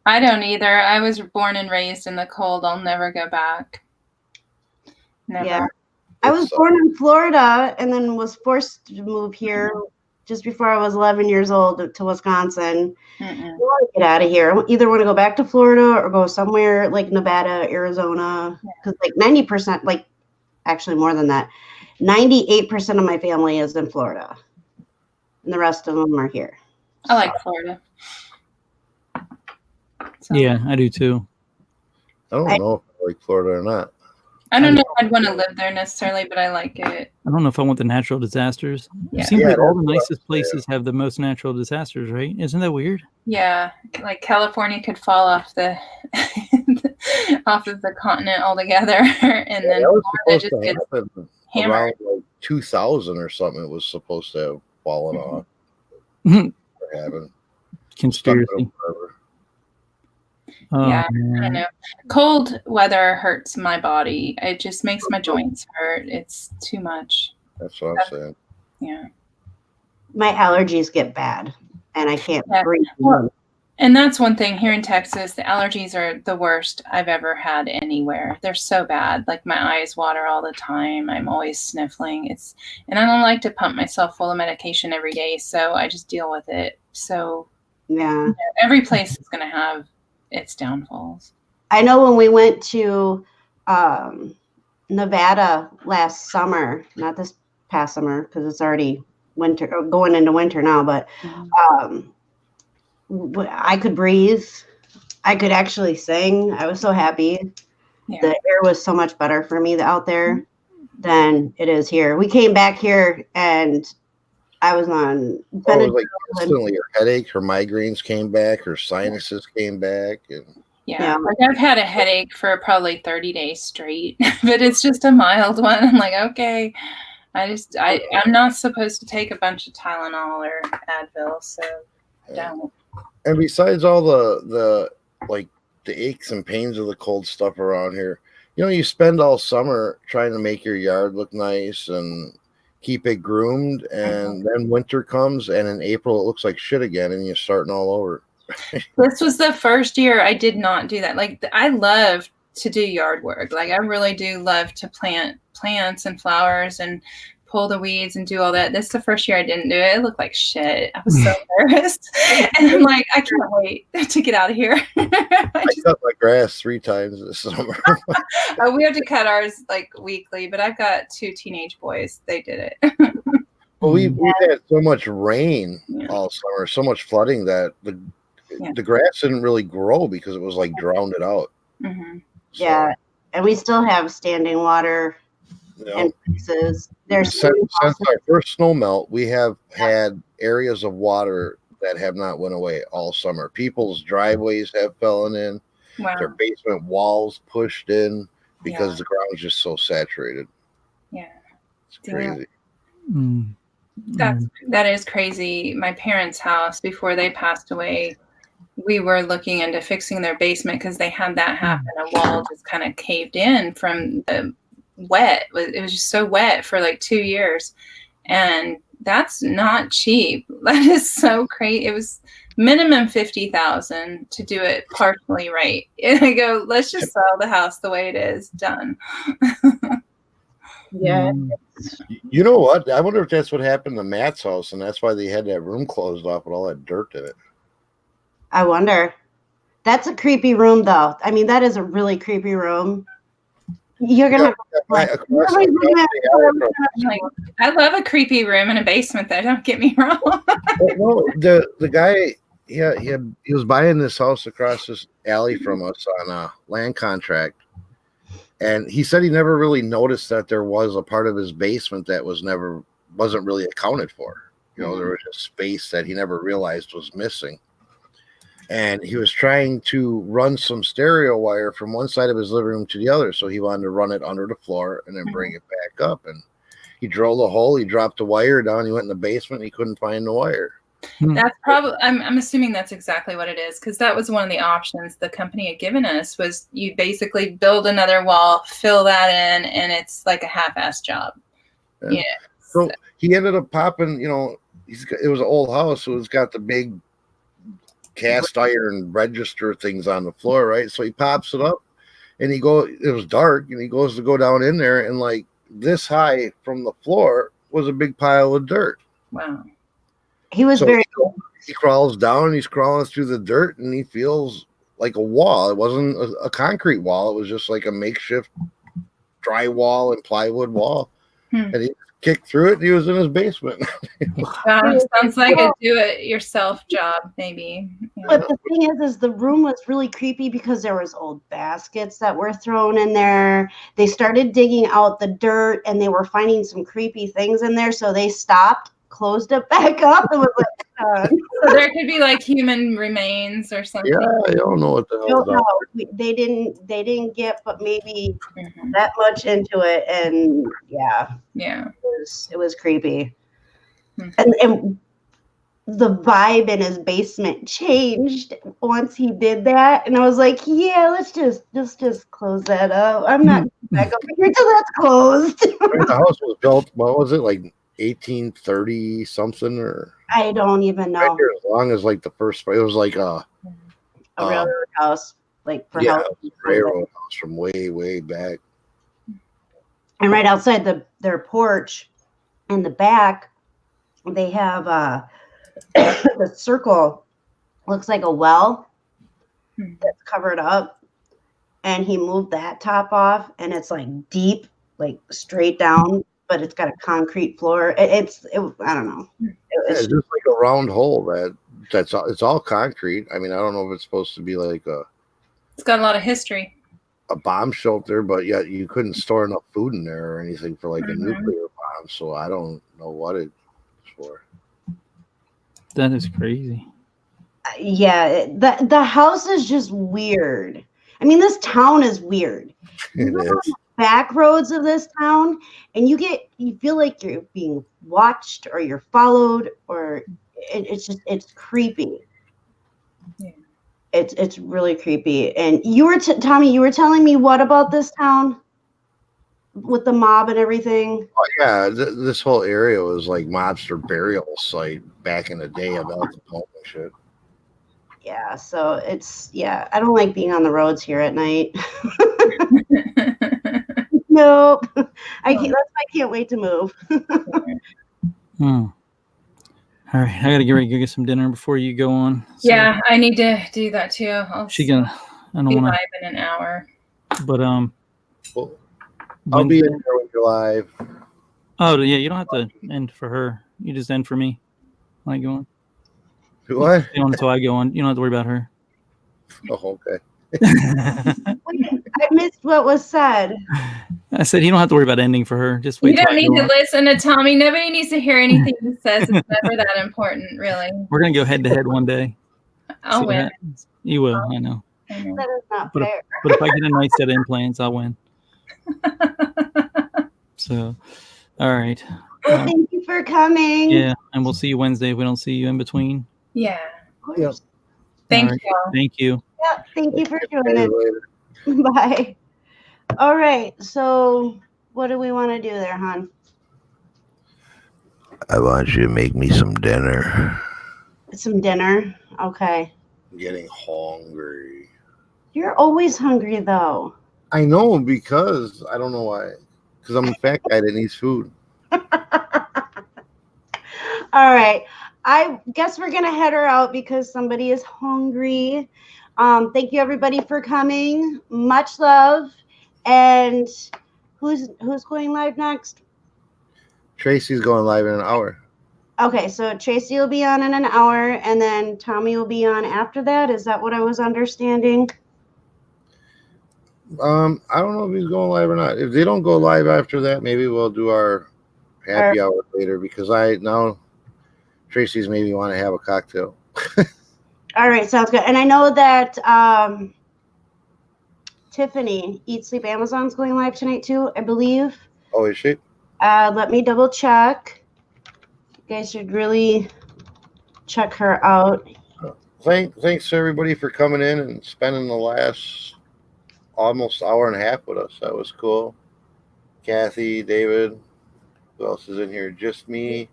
I don't either. I was born and raised in the cold. I'll never go back. Never. Yeah. I was born in Florida and then was forced to move here just before I was 11 years old to Wisconsin. I want to get out of here. I either want to go back to Florida or go somewhere like Nevada, Arizona. Because like 90%, like actually more than that, 98% of my family is in Florida. And the rest of them are here. I like Florida. So, Yeah, I do too. I don't know if I like Florida or not. I don't know if I'd want to live there necessarily, but I like it. I don't know if I want the natural disasters. Yeah. It seems Yeah, like all the that's what nicest places have the most natural disasters, right? Isn't that weird? Yeah, like California could fall off the off of the continent altogether, and then that was Florida supposed just to gets happen hammered. around like 2000 or something. It was supposed to have fallen off. Mhm. Or haven't. Conspiracy. Stuck there forever. Oh, Yeah, I man. don't know. Cold weather hurts my body. It just makes my joints hurt. It's too much. That's what I'm saying. Yeah. My allergies get bad and I can't Yeah. breathe. Well, And that's one thing here in Texas, the allergies are the worst I've ever had anywhere. They're so bad. Like my eyes water all the time. I'm always sniffling. And I don't like to pump myself full of medication every day. So I just deal with it. So Yeah. Every place is going to have its downfalls. I know when we went to Nevada last summer, not this past summer, because it's already winter, going into winter now, but I could breathe. I could actually sing. I was so happy. Yeah. The air was so much better for me out there than it is here. We came back here and I was on Benadryl. Like instantly her headache, her migraines came back, her sinuses came back. And yeah, like I've had a headache for probably 30 days straight, but it's just a mild one. I'm like, okay. I'm not supposed to take a bunch of Tylenol or Advil, so I don't. And besides all the like the aches and pains of the cold stuff around here, you know, you spend all summer trying to make your yard look nice and keep it groomed, and then winter comes, and in April it looks like shit again, and you're starting all over. This was the first year I did not do that. Like I love to do yard work. Like I really do love to plant plants and flowers and pull the weeds and do all that. This is the first year I didn't do it. It looked like shit. I was so nervous. And I'm like, I can't wait to get out of here. I cut my grass 3 times this summer. We have to cut ours like weekly, but I've got 2 teenage boys. They did it. Well, we've had so much rain all summer, so much flooding that the grass didn't really grow because it was like drowned it out. Mm-hmm. So, yeah, and we still have standing water. And places. Since our first snow melt, we have had areas of water that have not went away all summer. People's driveways have fallen in, their basement walls pushed in because the ground is just so saturated. Yeah, it's crazy. That is crazy. My parents' house, before they passed away, we were looking into fixing their basement because they had that happen. A wall just kind of caved in from the wet. It was just so wet for like 2 years, and that's not cheap. That is so crazy. It was minimum $50,000 to do it partially right. And I go, let's just sell the house the way it is. Done. Yeah. You know what? I wonder if that's what happened to Matt's house, and that's why they had that room closed off with all that dirt in it. I wonder. That's a creepy room, though. I mean, that is a really creepy room. You're gonna. I love a creepy room in a basement, though. Don't get me wrong. No, the guy, he was buying this house across this alley from us on a land contract, and he said he never really noticed that there was a part of his basement that wasn't really accounted for. You know, there was just space that he never realized was missing. And he was trying to run some stereo wire from one side of his living room to the other. So he wanted to run it under the floor and then bring it back up. And he drilled a hole. He dropped the wire down. He went in the basement. He couldn't find the wire. That's probably, I'm assuming that's exactly what it is. Because that was one of the options the company had given us was you basically build another wall, fill that in, and it's like a half-ass job. Yeah. So he ended up popping, you know, it was an old house. So it's got the big cast iron register things on the floor, right? So he pops it up and it was dark, and he goes to go down in there, and like this high from the floor was a big pile of dirt. Wow. He was he crawls down, he's crawling through the dirt, and he feels like a wall. It wasn't a concrete wall, it was just like a makeshift drywall and plywood wall. And he kicked through it, and he was in his basement. Sounds like a do-it-yourself job, maybe. Yeah. But the thing is the room was really creepy because there was old baskets that were thrown in there. They started digging out the dirt, and they were finding some creepy things in there, so they stopped, closed it back up, and was like, So there could be like human remains or something. Yeah, I don't know what the hell. They didn't get, but maybe that much into it, and it was creepy. And the vibe in his basement changed once he did that, and I was like, yeah, let's just close that up. I'm not back over here till that's closed. The house was built, what was it, like 1830 something, or I don't even right know. there as long as like the first. It was like A railroad house, like for yeah, help. it was a railroad house from way back. And right outside their porch in the back, they have the circle. Looks like a well that's covered up. And he moved that top off, and it's like deep, like straight down, but it's got a concrete floor. I don't know. It's just like a round hole that's all, it's all concrete. I mean, I don't know if it's supposed to be like It's got a lot of history. a bomb shelter, but yet you couldn't store enough food in there or anything for like a nuclear bomb. So I don't know what it's for. That is crazy. Yeah, the house is just weird. I mean, this town is weird. You go on the back roads of this town, and you feel like you're being watched or you're followed, or it's creepy. Yeah. It's really creepy. And you were Tommy, you were telling me what about this town with the mob and everything? Oh yeah, this whole area was like mobster burial site back in the day of Al Capone and shit. Yeah, so I don't like being on the roads here at night. Nope. I can't wait to move. All right, I gotta get ready to go get some dinner before you go on. So Yeah, I need to do that too. I'll I don't be want live in an hour. to, but Well, I'll be in there when you're live. Oh yeah, you don't have to end for her. You just end for me. When I go on. What? You don't until I go on. You don't have to worry about her. Oh, okay. I missed what was said. I said you don't have to worry about ending for her. Just wait. You till don't I need go to on. listen to Tommy. Nobody needs to hear anything he says. It's never that important, really. We're gonna go head to head one day. I'll See what win. happens. You will. I know. I know. That is not But fair. if I get a nice set of implants, I'll win. So, all right. Well, thank you for coming. Yeah, and we'll see you Wednesday if we don't see you in between. Yeah. Yep. Thank All right. you. Thank you. Yeah, thank you for See joining. you later. Bye. All right. So, what do we want to do there, hon? I want you to make me some dinner. Some dinner. Okay. I'm getting hungry. You're always hungry, though. I know, because I don't know why. Because I'm a fat guy that needs food. All right. I guess we're gonna head her out because somebody is hungry. Thank you everybody for coming. Much love. And who's going live next? Tracy's going live in an hour. Okay, so Tracy will be on in an hour, and then Tommy will be on after that. Is that what I was understanding? I don't know if he's going live or not. If they don't go live after that, maybe we'll do our happy hour later, because now Tracy's maybe want to have a cocktail. All right, sounds good. And I know that Tiffany, Eat Sleep Amazon's going live tonight too, I believe. Oh, is she? Let me double check. You guys should really check her out. Thanks everybody for coming in and spending the last almost hour and a half with us. That was cool. Kathy, David, who else is in here? Just me.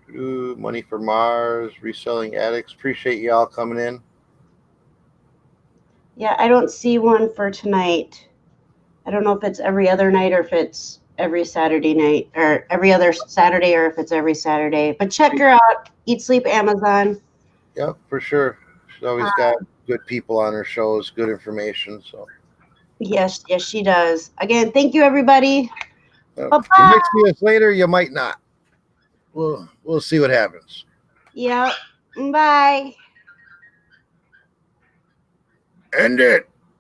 Money for Mars, Reselling Addicts. Appreciate y'all coming in. Yeah, I don't see one for tonight. I don't know if it's every other night or if it's every Saturday night, or every other Saturday, or if it's every Saturday. But check her out. Eat Sleep Amazon. Yep, for sure. She's always got good people on her shows, good information. So Yes, she does. Again, thank you, everybody. you Bye-bye. might see us later, you might not. We'll see what happens. Yep. Bye. End it.